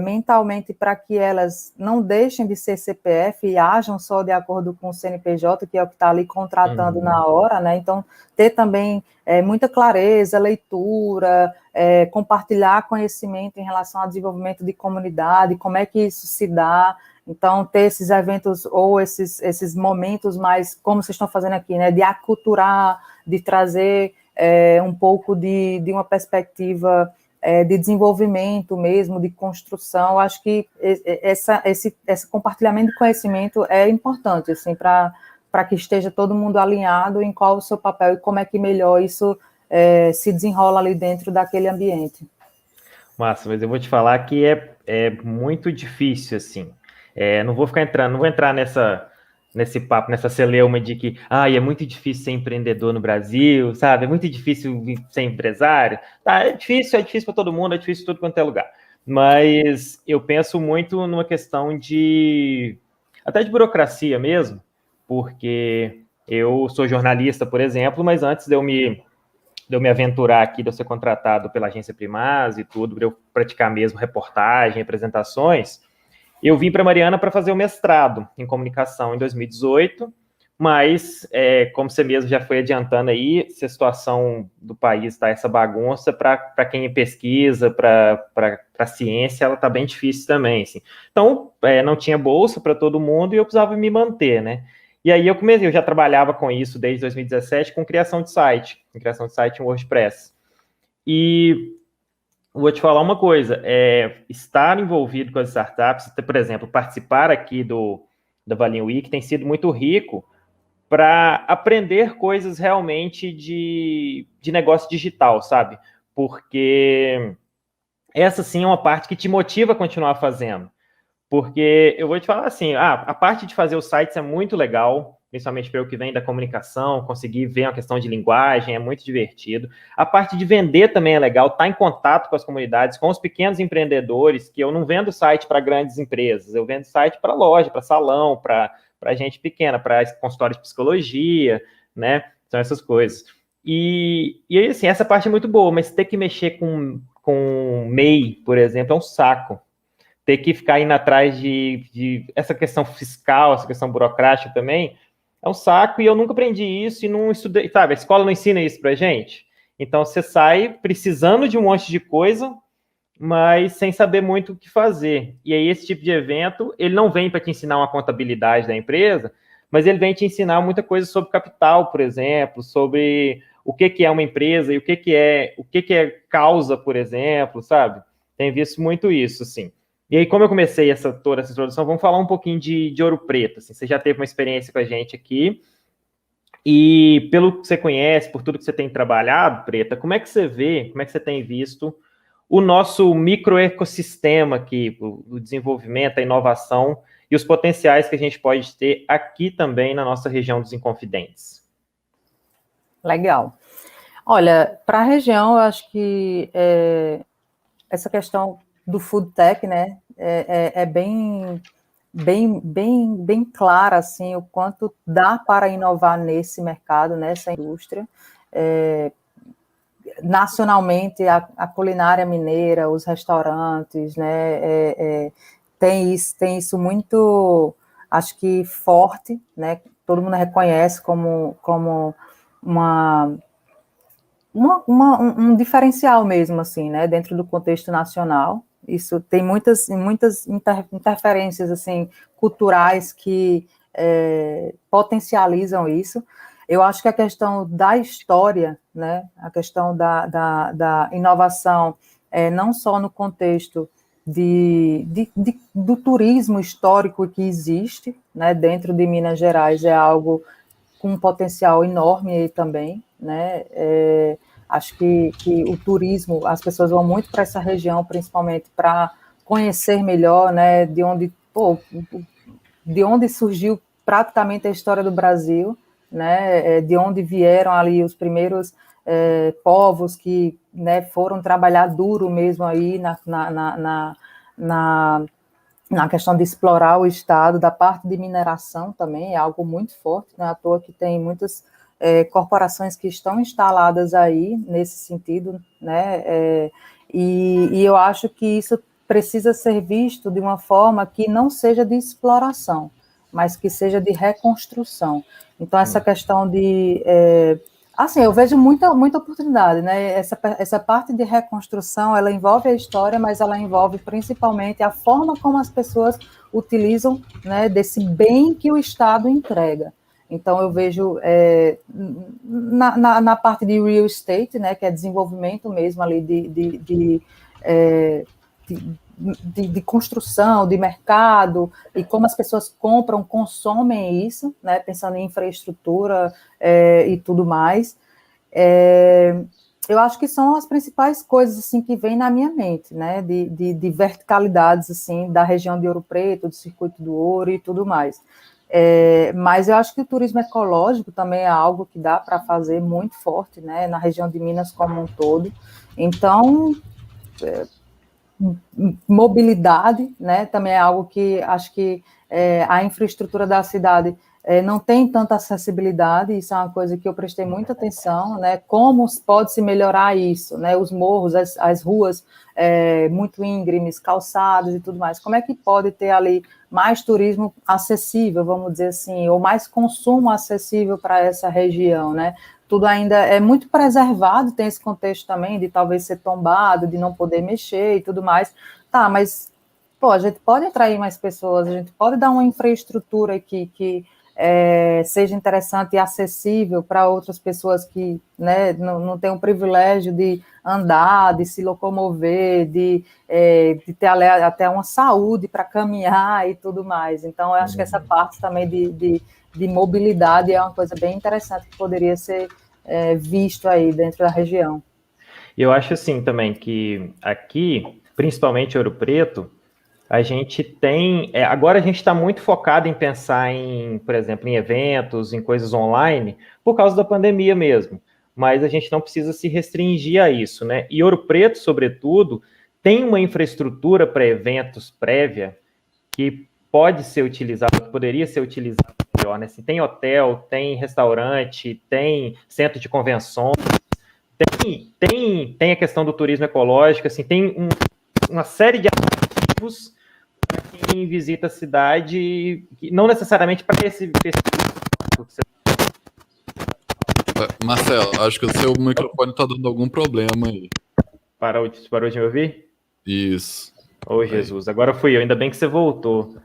mentalmente para que elas não deixem de ser CPF e ajam só de acordo com o CNPJ, que é o que está ali contratando na hora, né? Então, ter também muita clareza, leitura, compartilhar conhecimento em relação ao desenvolvimento de comunidade, como é que isso se dá. Então, ter esses eventos ou esses momentos mais, como vocês estão fazendo aqui, né, de aculturar, de trazer um pouco de uma perspectiva de desenvolvimento mesmo, de construção. Eu acho que esse compartilhamento de conhecimento é importante, assim, para que esteja todo mundo alinhado em qual o seu papel e como é que melhor isso se desenrola ali dentro daquele ambiente. Massa, mas eu vou te falar que é muito difícil, assim. Não vou entrar nesse papo, nessa celeuma de que é muito difícil ser empreendedor no Brasil, sabe? É muito difícil ser empresário. Tá, é difícil para todo mundo, é difícil em tudo quanto é lugar. Mas eu penso muito numa questão até de burocracia mesmo, porque eu sou jornalista, por exemplo, mas antes de eu me aventurar aqui, de eu ser contratado pela agência Primaz e tudo, para eu praticar mesmo reportagem, apresentações, eu vim para Mariana para fazer o mestrado em comunicação em 2018, mas, como você mesmo já foi adiantando aí, se a situação do país está essa bagunça, para quem pesquisa, para a ciência, ela está bem difícil também. Assim. Então, não tinha bolsa para todo mundo e eu precisava me manter, né? E aí eu já trabalhava com isso desde 2017, com criação de site em WordPress. E vou te falar uma coisa, estar envolvido com as startups, por exemplo, participar aqui da Valinho Week tem sido muito rico para aprender coisas realmente de negócio digital, sabe? Porque essa sim é uma parte que te motiva a continuar fazendo. Porque eu vou te falar assim, a parte de fazer os sites é muito legal, principalmente para eu que vem da comunicação, conseguir ver uma questão de linguagem, é muito divertido. A parte de vender também é legal, estar em contato com as comunidades, com os pequenos empreendedores, que eu não vendo site para grandes empresas, eu vendo site para loja, para salão, para gente pequena, para consultório de psicologia, né? São essas coisas. E aí, assim, essa parte é muito boa, mas ter que mexer com MEI, por exemplo, é um saco. Ter que ficar indo atrás de essa questão fiscal, essa questão burocrática também, é um saco, e eu nunca aprendi isso e não estudei, sabe? A escola não ensina isso pra gente. Então, você sai precisando de um monte de coisa, mas sem saber muito o que fazer. E aí, esse tipo de evento, ele não vem para te ensinar uma contabilidade da empresa, mas ele vem te ensinar muita coisa sobre capital, por exemplo, sobre o que é uma empresa e o que é causa, por exemplo, sabe? Tem visto muito isso, assim. E aí, como eu comecei toda essa introdução, vamos falar um pouquinho de Ouro Preto. Assim, você já teve uma experiência com a gente aqui, e pelo que você conhece, por tudo que você tem trabalhado, Preta, como é que você vê, como é que você tem visto o nosso microecossistema aqui, o desenvolvimento, a inovação e os potenciais que a gente pode ter aqui também na nossa região dos Inconfidentes? Legal. Olha, para a região, eu acho que essa questão do food tech, né, é bem clara, assim, o quanto dá para inovar nesse mercado, nessa indústria. Nacionalmente, a culinária mineira, os restaurantes, né, tem isso muito, acho que forte, né, todo mundo reconhece como um diferencial mesmo, assim, né, dentro do contexto nacional. Isso tem muitas interferências, assim, culturais que potencializam isso. Eu acho que a questão da história, né, a questão da inovação, não só no contexto do turismo histórico que existe, né, dentro de Minas Gerais, é algo com um potencial enorme aí também, né, acho que o turismo, as pessoas vão muito para essa região, principalmente para conhecer melhor, né, de onde surgiu praticamente a história do Brasil, né, de onde vieram ali os primeiros povos que, né, foram trabalhar duro mesmo aí na questão de explorar o estado, da parte de mineração também, é algo muito forte, não é à toa que tem muitas corporações que estão instaladas aí nesse sentido, né, e eu acho que isso precisa ser visto de uma forma que não seja de exploração, mas que seja de reconstrução. Então, essa questão de... assim, eu vejo muita oportunidade, né? Essa parte de reconstrução, ela envolve a história, mas ela envolve principalmente a forma como as pessoas utilizam, né, desse bem que o Estado entrega. Então, eu vejo na parte de real estate, né, que é desenvolvimento mesmo ali de construção, de mercado, e como as pessoas compram, consomem isso, né, pensando em infraestrutura e tudo mais. Eu acho que são as principais coisas assim, que vêm na minha mente, né, de verticalidades assim, da região de Ouro Preto, do Circuito do Ouro e tudo mais. Mas eu acho que o turismo ecológico também é algo que dá para fazer muito forte, né, na região de Minas como um todo. Então, mobilidade, né, também é algo que acho que a infraestrutura da cidade não tem tanta acessibilidade, isso é uma coisa que eu prestei muita atenção, né, como pode-se melhorar isso, né, os morros, as ruas muito íngremes, calçados e tudo mais, como é que pode ter ali mais turismo acessível, vamos dizer assim, ou mais consumo acessível para essa região, né, tudo ainda é muito preservado, tem esse contexto também de talvez ser tombado, de não poder mexer e tudo mais. Tá, mas, pô, a gente pode atrair mais pessoas, a gente pode dar uma infraestrutura aqui que seja interessante e acessível para outras pessoas que, né, não têm o privilégio de andar, de se locomover, de ter até uma saúde para caminhar e tudo mais. Então, eu acho que essa parte também de mobilidade é uma coisa bem interessante que poderia ser visto aí dentro da região. Eu acho assim também que aqui, principalmente Ouro Preto, a gente tem... agora a gente está muito focado em pensar em, por exemplo, em eventos, em coisas online, por causa da pandemia mesmo. Mas a gente não precisa se restringir a isso, né? E Ouro Preto, sobretudo, tem uma infraestrutura para eventos prévia que pode ser utilizada, que poderia ser utilizada melhor, né? Assim, tem hotel, tem restaurante, tem centro de convenções, tem a questão do turismo ecológico, assim, tem uma série de atrativos para quem visita a cidade, não necessariamente para esse Marcelo, acho que o seu microfone está dando algum problema aí. Parou de me ouvir? Isso. Oh, Jesus, agora fui eu, ainda bem que você voltou.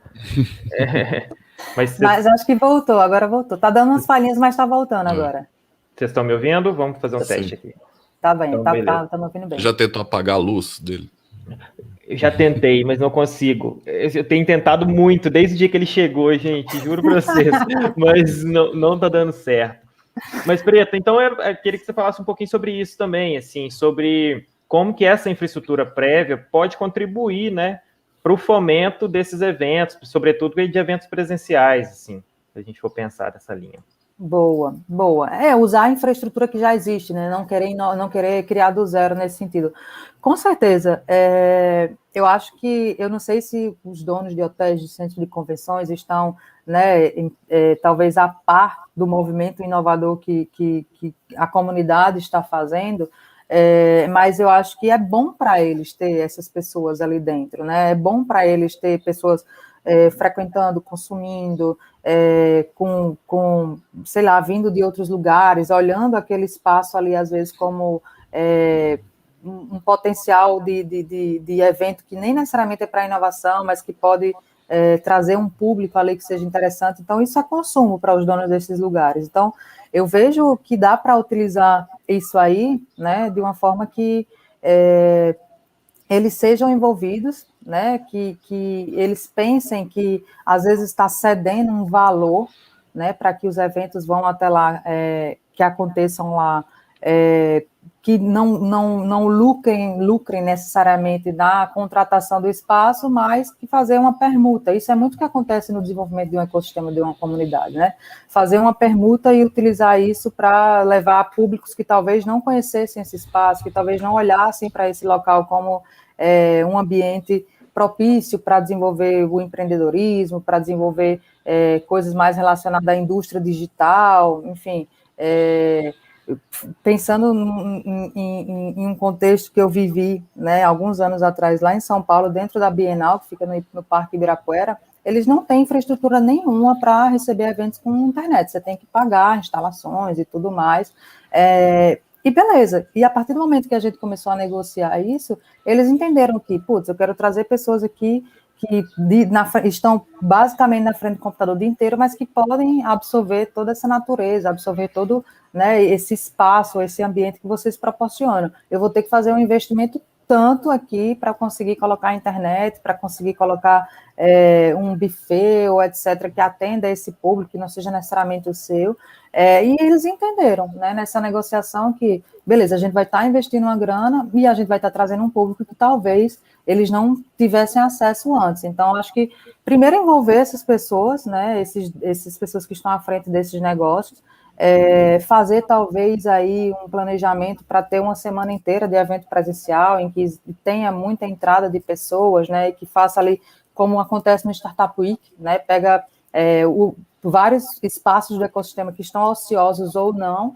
Mas acho que voltou, agora voltou. Tá dando umas falhinhas, mas tá voltando agora. Vocês estão me ouvindo? Vamos fazer um teste aqui. Tá bem, então, tá me ouvindo bem. Já tentou apagar a luz dele? Eu já tentei, mas não consigo. Eu tenho tentado muito, desde o dia que ele chegou, gente, juro pra vocês. Mas não tá dando certo. Mas, Preta, então eu queria que você falasse um pouquinho sobre isso também, assim, sobre como que essa infraestrutura prévia pode contribuir, né, para o fomento desses eventos, sobretudo de eventos presenciais, assim, se a gente for pensar nessa linha. Boa. Usar a infraestrutura que já existe, né? Não querer criar do zero nesse sentido. Com certeza. Eu acho que, eu não sei se os donos de hotéis, de centros de convenções estão, né, talvez a par do movimento inovador que a comunidade está fazendo, mas eu acho que é bom para eles ter essas pessoas ali dentro, né? É bom para eles ter pessoas frequentando, consumindo, sei lá, vindo de outros lugares, olhando aquele espaço ali, às vezes, como um potencial de evento que nem necessariamente é para inovação, mas que pode trazer um público ali que seja interessante. Então, isso é consumo para os donos desses lugares. Então, eu vejo que dá para utilizar isso aí, né, de uma forma que eles sejam envolvidos, né, que eles pensem que às vezes está cedendo um valor, né, para que os eventos vão até lá, que aconteçam lá, que não lucrem necessariamente na contratação do espaço, mas que fazer uma permuta. Isso é muito o que acontece no desenvolvimento de um ecossistema de uma comunidade, né? Fazer uma permuta e utilizar isso para levar a públicos que talvez não conhecessem esse espaço, que talvez não olhassem para esse local como um ambiente propício para desenvolver o empreendedorismo, para desenvolver coisas mais relacionadas à indústria digital, enfim, pensando em um contexto que eu vivi, né, alguns anos atrás, lá em São Paulo, dentro da Bienal, que fica no Parque Ibirapuera, eles não têm infraestrutura nenhuma para receber eventos com internet, você tem que pagar instalações e tudo mais, e beleza, e a partir do momento que a gente começou a negociar isso, eles entenderam que, putz, eu quero trazer pessoas aqui que estão basicamente na frente do computador o dia inteiro, mas que podem absorver toda essa natureza, absorver todo, né, esse espaço, esse ambiente que vocês proporcionam. Eu vou ter que fazer um investimento tanto aqui para conseguir colocar a internet, para conseguir colocar um buffet ou etc., que atenda esse público, que não seja necessariamente o seu, e eles entenderam, né, nessa negociação que, beleza, a gente vai estar investindo uma grana e a gente vai estar trazendo um público que talvez eles não tivessem acesso antes. Então, acho que primeiro envolver essas pessoas, né, essas pessoas que estão à frente desses negócios, fazer talvez aí um planejamento para ter uma semana inteira de evento presencial, em que tenha muita entrada de pessoas, né, e que faça ali, como acontece no Startup Week, né, pega vários espaços do ecossistema que estão ociosos ou não,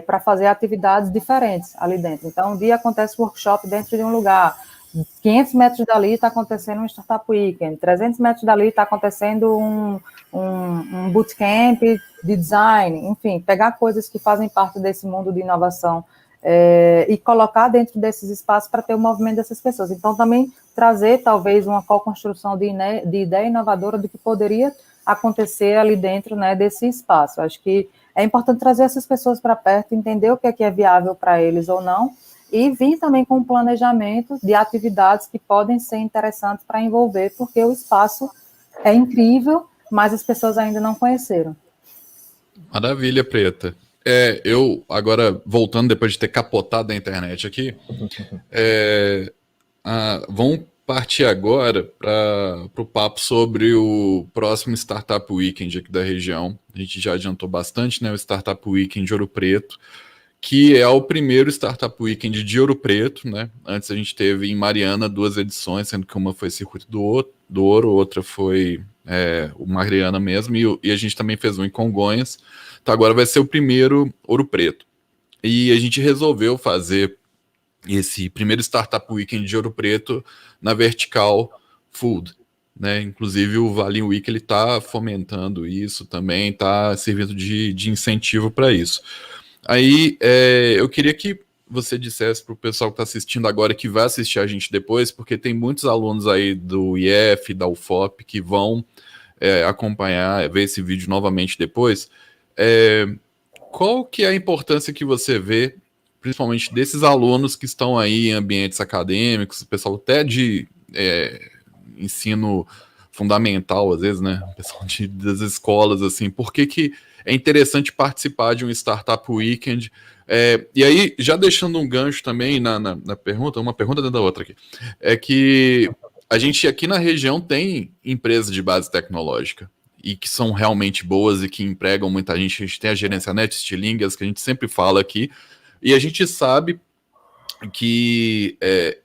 para fazer atividades diferentes ali dentro. Então, um dia acontece workshop dentro de um lugar, 500 metros dali está acontecendo um Startup Weekend, 300 metros dali está acontecendo um bootcamp de design, enfim, pegar coisas que fazem parte desse mundo de inovação e colocar dentro desses espaços para ter o movimento dessas pessoas. Então, também trazer, talvez, uma co-construção de ideia inovadora do que poderia acontecer ali dentro, né, desse espaço. Acho que é importante trazer essas pessoas para perto, entender o que é viável para eles ou não, e vir também com um planejamento de atividades que podem ser interessantes para envolver, porque o espaço é incrível, mas as pessoas ainda não conheceram. Maravilha, Preta. Eu, agora, voltando depois de ter capotado a internet aqui, vamos partir agora para o papo sobre o próximo Startup Weekend aqui da região. A gente já adiantou bastante, né? O Startup Weekend Ouro Preto, que é o primeiro Startup Weekend de Ouro Preto, né? Antes a gente teve em Mariana 2 edições, sendo que uma foi Circuito do Ouro, outra foi o Mariana mesmo, e a gente também fez um em Congonhas. Então agora vai ser o primeiro Ouro Preto. E a gente resolveu fazer esse primeiro Startup Weekend de Ouro Preto na Vertical Food, né? Inclusive o Vale Week ele está fomentando isso também, está servindo de incentivo para isso. Aí eu queria que você dissesse para o pessoal que está assistindo agora, que vai assistir a gente depois, porque tem muitos alunos aí do IF, da UFOP, que vão acompanhar, ver esse vídeo novamente depois. Qual que é a importância que você vê, principalmente desses alunos que estão aí em ambientes acadêmicos, o pessoal até de ensino fundamental, às vezes, né? O pessoal das escolas, assim, por que é interessante participar de um Startup Weekend? E aí, já deixando um gancho também na pergunta, uma pergunta dentro da outra aqui, é que a gente aqui na região tem empresas de base tecnológica e que são realmente boas e que empregam muita gente. A gente tem a Gerencianet, Stilingas, que a gente sempre fala aqui, e a gente sabe que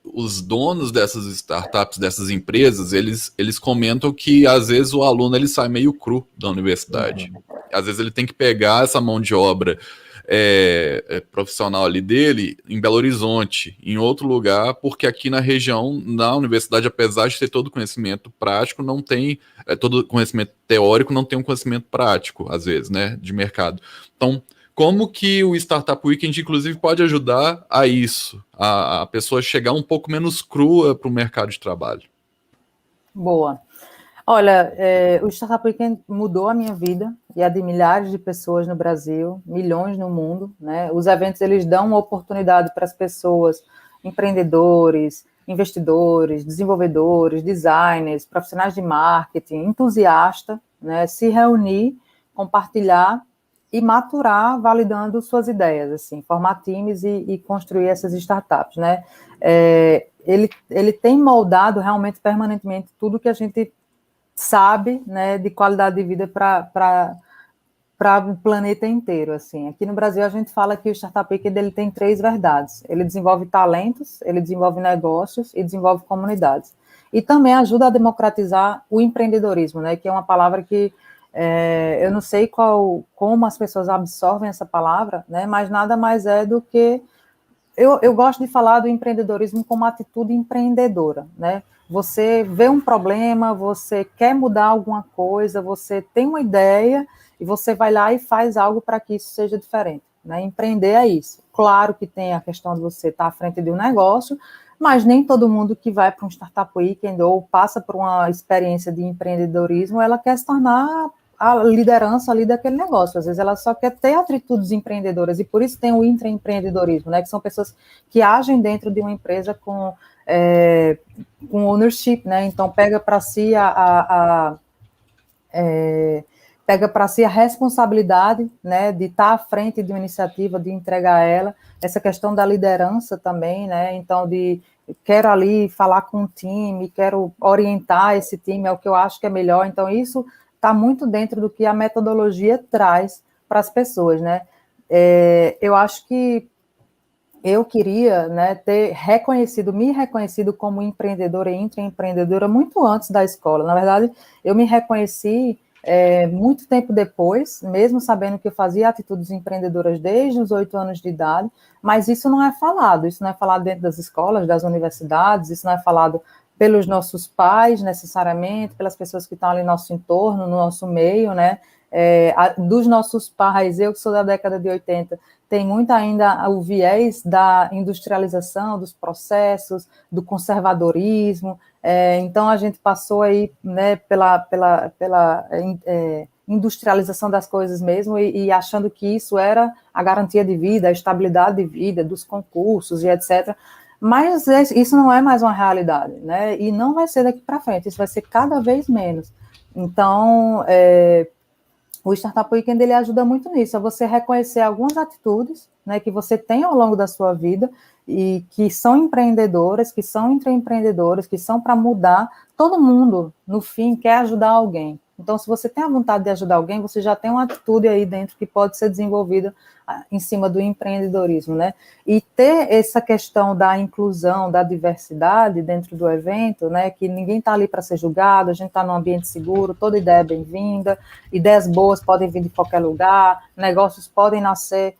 os donos dessas startups, dessas empresas, eles comentam que às vezes o aluno ele sai meio cru da universidade. Às vezes ele tem que pegar essa mão de obra profissional ali dele em Belo Horizonte, em outro lugar, porque aqui na região, na universidade, apesar de ter todo o conhecimento prático, não tem todo o conhecimento teórico, não tem um conhecimento prático, às vezes, né, de mercado. Então, como que o Startup Weekend, inclusive, pode ajudar a isso, a pessoa chegar um pouco menos crua para o mercado de trabalho? Boa. Olha, o Startup Weekend mudou a minha vida e a de milhares de pessoas no Brasil, milhões no mundo, né? Os eventos, eles dão uma oportunidade para as pessoas, empreendedores, investidores, desenvolvedores, designers, profissionais de marketing, entusiastas, né? Se reunir, compartilhar e maturar, validando suas ideias, formar times e construir essas startups, né? Ele tem moldado realmente permanentemente tudo que a gente sabe, né, de qualidade de vida para o planeta inteiro, assim. Aqui no Brasil a gente fala que o Startup Weekend ele tem 3 verdades. Ele desenvolve talentos, ele desenvolve negócios e desenvolve comunidades. E também ajuda a democratizar o empreendedorismo, né, que é uma palavra que eu não sei como as pessoas absorvem essa palavra, né, mas nada mais é do que eu gosto de falar do empreendedorismo como atitude empreendedora, né? Você vê um problema, você quer mudar alguma coisa, você tem uma ideia e você vai lá e faz algo para que isso seja diferente, né? Empreender é isso. Claro que tem a questão de você estar à frente de um negócio, mas nem todo mundo que vai para um Startup Weekend ou passa por uma experiência de empreendedorismo, ela quer se tornar a liderança ali daquele negócio. Às vezes ela só quer ter atitudes empreendedoras, e por isso tem o intraempreendedorismo, né, que são pessoas que agem dentro de uma empresa com ownership, né, então pega para si pega para si a responsabilidade, né, de estar à frente de uma iniciativa, de entregar ela, essa questão da liderança também, né, então quero ali falar com o time, quero orientar esse time, é o que eu acho que é melhor, então isso está muito dentro do que a metodologia traz para as pessoas, né? Eu acho que eu queria, né, me reconhecido como empreendedora e intraempreendedora muito antes da escola. Na verdade, eu me reconheci muito tempo depois, mesmo sabendo que eu fazia atitudes empreendedoras desde os 8 anos de idade, mas isso não é falado dentro das escolas, das universidades, isso não é falado pelos nossos pais, necessariamente, pelas pessoas que estão ali no nosso entorno, no nosso meio, né? Dos nossos pais, eu que sou da década de 80, tem muito ainda o viés da industrialização dos processos, do conservadorismo, então a gente passou aí, né, pela industrialização das coisas mesmo, e achando que isso era a garantia de vida, a estabilidade de vida, dos concursos e etc., mas isso não é mais uma realidade, né? E não vai ser daqui para frente, isso vai ser cada vez menos. Então, o Startup Weekend ele ajuda muito nisso, a você reconhecer algumas atitudes, né, que você tem ao longo da sua vida e que são empreendedoras, que são intraempreendedoras, que são para mudar. Todo mundo, no fim, quer ajudar alguém. Então, se você tem a vontade de ajudar alguém, você já tem uma atitude aí dentro que pode ser desenvolvida em cima do empreendedorismo, né? E ter essa questão da inclusão, da diversidade dentro do evento, né? Que ninguém está ali para ser julgado, a gente está num ambiente seguro, toda ideia é bem-vinda, ideias boas podem vir de qualquer lugar, negócios podem nascer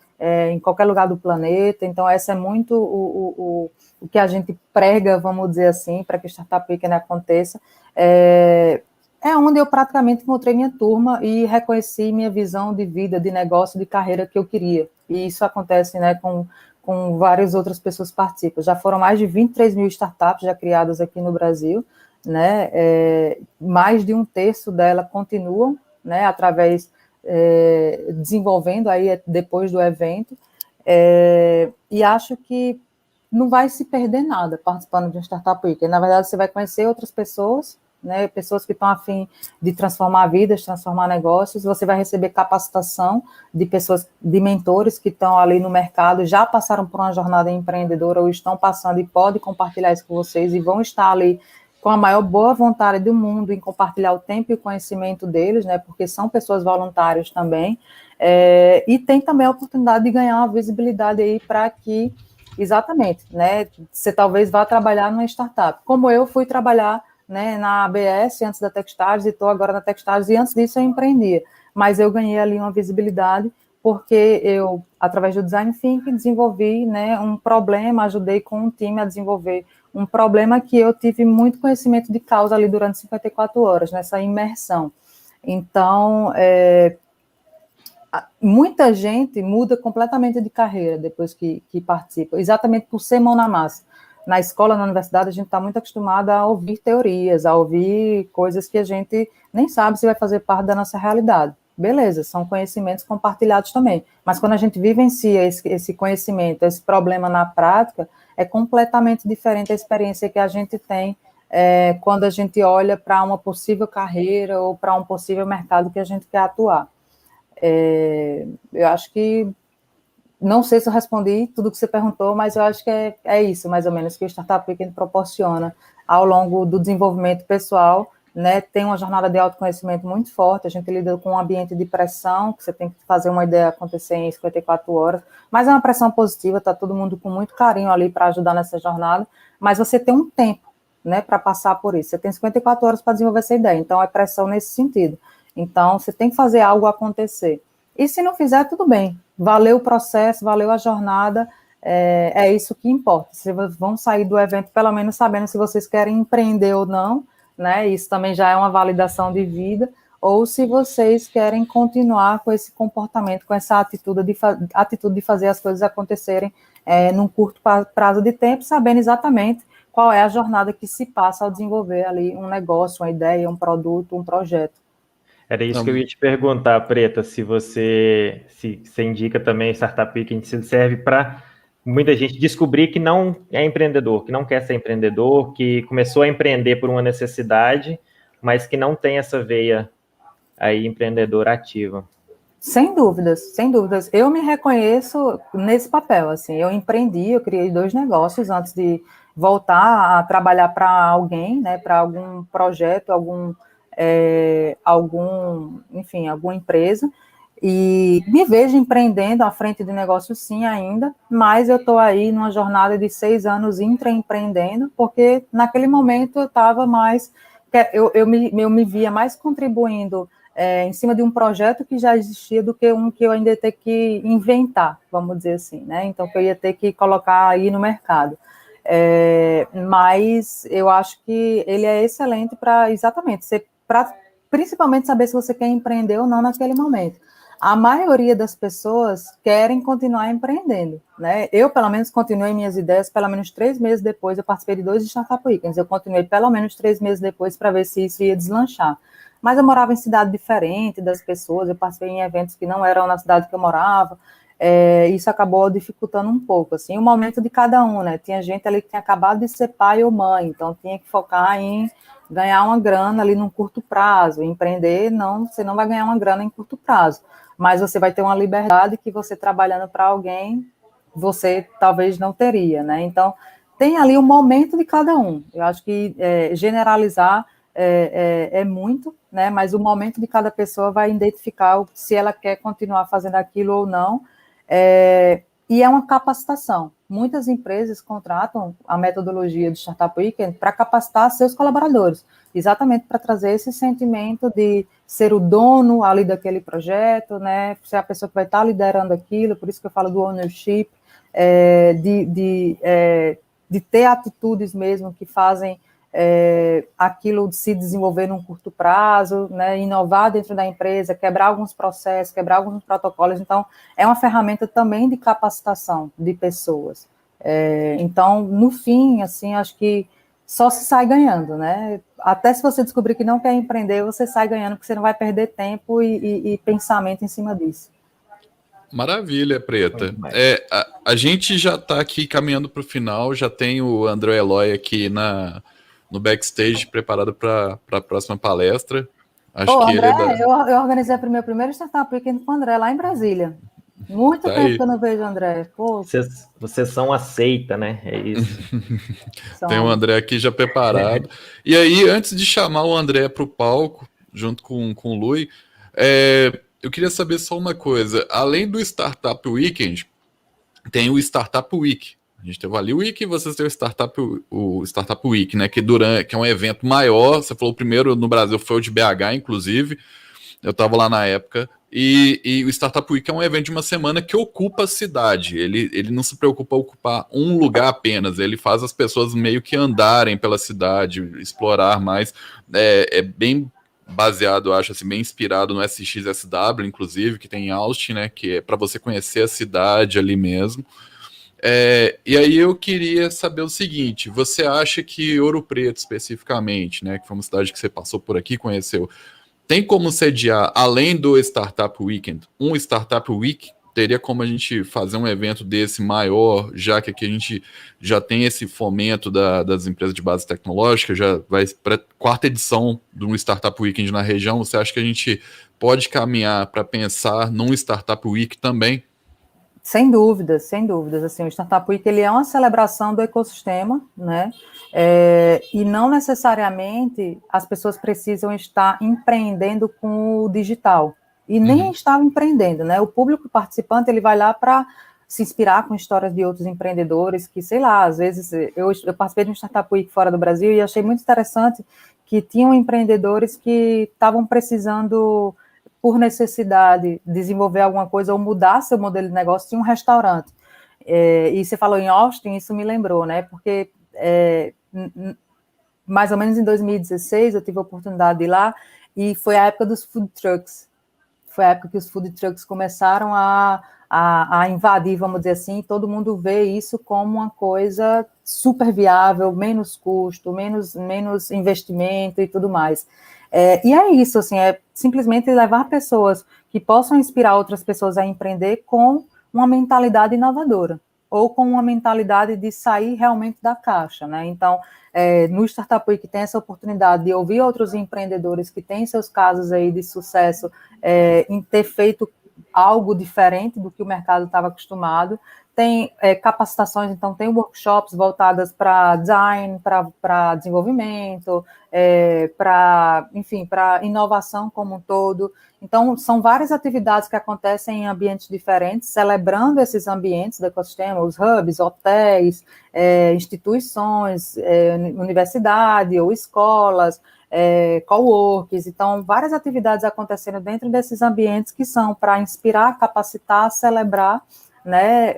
em qualquer lugar do planeta, então essa é muito o que a gente prega, vamos dizer assim, para que o Startup Weekend aconteça. Onde eu praticamente encontrei minha turma e reconheci minha visão de vida, de negócio, de carreira que eu queria. E isso acontece, né, com várias outras pessoas que participam. Já foram mais de 23 mil startups já criadas aqui no Brasil, né, mais de 1/3 delas continuam, né, através, desenvolvendo aí depois do evento, e acho que não vai se perder nada participando de um Startup Weekend. Na verdade, você vai conhecer outras pessoas, né, pessoas que estão a fim de transformar vidas, transformar negócios, você vai receber capacitação de pessoas, de mentores que estão ali no mercado, já passaram por uma jornada empreendedora ou estão passando e podem compartilhar isso com vocês e vão estar ali com a maior boa vontade do mundo em compartilhar o tempo e o conhecimento deles, né, porque são pessoas voluntárias também, e tem também a oportunidade de ganhar uma visibilidade aí para que, exatamente, né, você talvez vá trabalhar numa startup, como eu fui trabalhar, né, na ABS antes da Techstars e estou agora na Techstars, e antes disso eu empreendia, mas eu ganhei ali uma visibilidade porque eu, através do Design Thinking, desenvolvi, né, um problema, ajudei com um time a desenvolver um problema que eu tive muito conhecimento de causa ali durante 54 horas, nessa imersão. Então, muita gente muda completamente de carreira depois que participa, exatamente por ser mão na massa. na escola, na universidade, a gente está muito acostumado a ouvir teorias, a ouvir coisas que a gente nem sabe se vai fazer parte da nossa realidade. Beleza, são conhecimentos compartilhados também, mas quando a gente vivencia esse conhecimento, esse problema na prática, é completamente diferente a experiência que a gente tem quando a gente olha para uma possível carreira ou para um possível mercado que a gente quer atuar. Eu acho que, não sei se eu respondi tudo que você perguntou, mas eu acho que é isso, mais ou menos, que o Startup Weekend proporciona ao longo do desenvolvimento pessoal, né? Tem uma jornada de autoconhecimento muito forte, a gente lida com um ambiente de pressão, que você tem que fazer uma ideia acontecer em 54 horas, mas é uma pressão positiva, está todo mundo com muito carinho ali para ajudar nessa jornada, mas você tem um tempo, né, para passar por isso, você tem 54 horas para desenvolver essa ideia, então é pressão nesse sentido. Então, você tem que fazer algo acontecer. E se não fizer, tudo bem. Valeu o processo, valeu a jornada, é isso que importa. Vocês vão sair do evento, pelo menos, sabendo se vocês querem empreender ou não, né? Isso também já é uma validação de vida, ou se vocês querem continuar com esse comportamento, com essa atitude de fazer as coisas acontecerem num curto prazo de tempo, sabendo exatamente qual é a jornada que se passa ao desenvolver ali um negócio, uma ideia, um produto, um projeto. Era isso que eu ia te perguntar, Preta, se você indica também Startup Weekend, se serve para muita gente descobrir que não é empreendedor, que não quer ser empreendedor, que começou a empreender por uma necessidade, mas que não tem essa veia aí empreendedora ativa. Sem dúvidas, sem dúvidas. Eu me reconheço nesse papel, assim, eu empreendi, eu criei 2 negócios antes de voltar a trabalhar para alguém, né, para algum projeto, enfim, alguma empresa, e me vejo empreendendo à frente de negócio sim ainda, mas eu estou aí numa jornada de 6 anos intraempreendendo, porque naquele momento eu estava mais, eu me via mais contribuindo em cima de um projeto que já existia do que um que eu ainda ia ter que inventar, vamos dizer assim, né? Então, que eu ia ter que colocar aí no mercado. Mas eu acho que ele é excelente para, exatamente, para principalmente saber se você quer empreender ou não naquele momento. A maioria das pessoas querem continuar empreendendo, né? Eu, pelo menos, continuei minhas ideias, pelo menos 3 meses depois, eu participei de 2 Startup Weekends, eu continuei pelo menos 3 meses depois para ver se isso ia deslanchar. Mas eu morava em cidade diferente das pessoas, eu participei em eventos que não eram na cidade que eu morava, isso acabou dificultando um pouco, assim, o momento de cada um, né? Tinha gente ali que tinha acabado de ser pai ou mãe, então tinha que focar em ganhar uma grana ali num curto prazo. Empreender, não, você não vai ganhar uma grana em curto prazo, mas você vai ter uma liberdade que você trabalhando para alguém, você talvez não teria, né? Então, tem ali um momento de cada um. Eu acho que generalizar é muito, né? Mas o momento de cada pessoa vai identificar se ela quer continuar fazendo aquilo ou não. E é uma capacitação. Muitas empresas contratam a metodologia do Startup Weekend para capacitar seus colaboradores, exatamente para trazer esse sentimento de ser o dono ali daquele projeto, né? Ser a pessoa que vai estar liderando aquilo, por isso que eu falo do ownership, de ter atitudes mesmo que fazem aquilo de se desenvolver num curto prazo, né, inovar dentro da empresa, quebrar alguns processos, quebrar alguns protocolos. Então, é uma ferramenta também de capacitação de pessoas. Então, no fim, assim, acho que só se sai ganhando, né? Até se você descobrir que não quer empreender, você sai ganhando, porque você não vai perder tempo e pensamento em cima disso. Maravilha, Preta. A gente já está aqui caminhando para o final, já tem o André Eloy aqui no backstage preparado para a próxima palestra. Acho que André, ele eu organizei o meu primeiro Startup Weekend com o André lá em Brasília. Muito tá tempo aí. que eu não vejo o André. Pô. Vocês são a seita, né? É isso. Tem o André aqui já preparado. E aí, antes de chamar o André para o palco, junto com o Lui, eu queria saber só uma coisa. Além do Startup Weekend, tem o Startup Week. A gente teve o Valley Week e vocês têm o Startup Week, né? Que é um evento maior. Você falou o primeiro no Brasil foi o de BH, inclusive. Eu estava lá na época. E o Startup Week é um evento de uma semana que ocupa a cidade. Ele não se preocupa em ocupar um lugar apenas. Ele faz as pessoas meio que andarem pela cidade, explorar mais. É bem baseado, eu acho, assim, bem inspirado no SXSW, inclusive, que tem em Austin, né? Que é para você conhecer a cidade ali mesmo. E aí eu queria saber o seguinte, você acha que Ouro Preto, especificamente, né, que foi uma cidade que você passou por aqui, conheceu, tem como sediar, além do Startup Weekend, um Startup Week? Teria como a gente fazer um evento desse maior, já que aqui a gente já tem esse fomento das empresas de base tecnológica, já vai para a 4ª edição do Startup Weekend na região. Você acha que a gente pode caminhar para pensar num Startup Week também? Sem dúvidas, sem dúvidas. Assim, o Startup Week ele é uma celebração do ecossistema, né? E não necessariamente as pessoas precisam estar empreendendo com o digital. E nem estar empreendendo, né? O público participante ele vai lá para se inspirar com histórias de outros empreendedores que, sei lá, às vezes eu participei de um Startup Week fora do Brasil e achei muito interessante que tinham empreendedores que estavam precisando, por necessidade, desenvolver alguma coisa ou mudar seu modelo de negócio. Tinha um restaurante. E você falou em Austin, isso me lembrou, né? Porque mais ou menos em 2016 eu tive a oportunidade de ir lá e foi a época dos food trucks. Foi a época que os food trucks começaram a invadir, vamos dizer assim, e todo mundo vê isso como uma coisa super viável, menos custo, menos investimento e tudo mais. E é isso, assim, é simplesmente levar pessoas que possam inspirar outras pessoas a empreender com uma mentalidade inovadora, ou com uma mentalidade de sair realmente da caixa, né? Então, no Startup Week tem essa oportunidade de ouvir outros empreendedores que têm seus casos aí de sucesso em ter feito algo diferente do que o mercado estava acostumado. Tem capacitações, então tem workshops voltadas para design, para desenvolvimento, para inovação como um todo. Então, são várias atividades que acontecem em ambientes diferentes, celebrando esses ambientes do ecossistema, os hubs, hotéis, instituições, universidade ou escolas, coworks. Então, várias atividades acontecendo dentro desses ambientes que são para inspirar, capacitar, celebrar, né,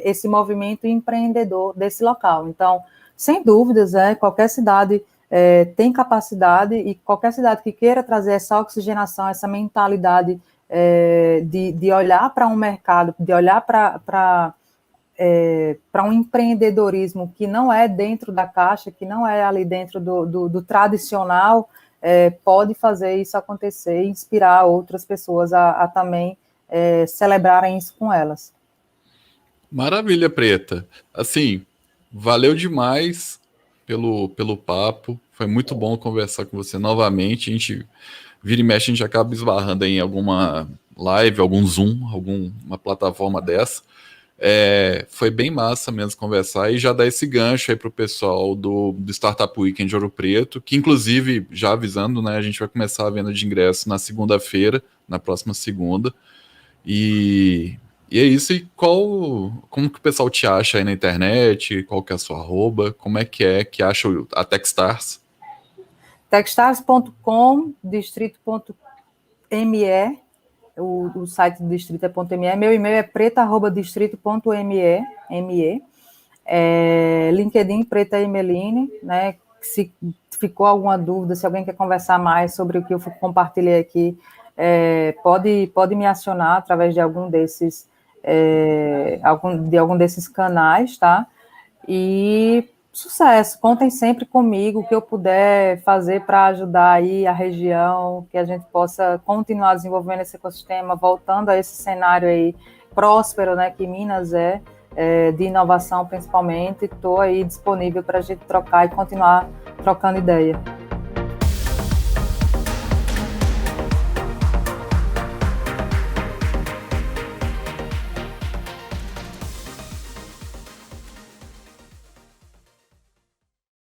esse movimento empreendedor desse local. Então, sem dúvidas, qualquer cidade tem capacidade, e qualquer cidade que queira trazer essa oxigenação, essa mentalidade de olhar para um mercado, de olhar para um empreendedorismo que não é dentro da caixa, que não é ali dentro do tradicional, pode fazer isso acontecer e inspirar outras pessoas a também celebrarem isso com elas. Maravilha, Preta. Assim, valeu demais pelo papo. Foi muito bom conversar com você novamente. A gente vira e mexe, a gente acaba esbarrando em alguma live, algum Zoom, alguma plataforma dessa. Foi bem massa mesmo conversar e já dar esse gancho aí pro pessoal do Startup Weekend de Ouro Preto, que inclusive, já avisando, né, a gente vai começar a venda de ingressos na segunda-feira, na próxima segunda. E é isso. E como que o pessoal te acha aí na internet? Qual que é a sua arroba? Como é que acha a Techstars? Techstars.com, distrito.me, o site do distrito é .me, meu e-mail é preta@distrito.me, LinkedIn Preta Emeline, né? Se ficou alguma dúvida, se alguém quer conversar mais sobre o que eu compartilhei aqui, pode me acionar através de algum desses canais, tá? E sucesso, contem sempre comigo, o que eu puder fazer para ajudar aí a região, que a gente possa continuar desenvolvendo esse ecossistema, voltando a esse cenário aí próspero, né, que Minas de inovação principalmente. Estou aí disponível para a gente trocar e continuar trocando ideia.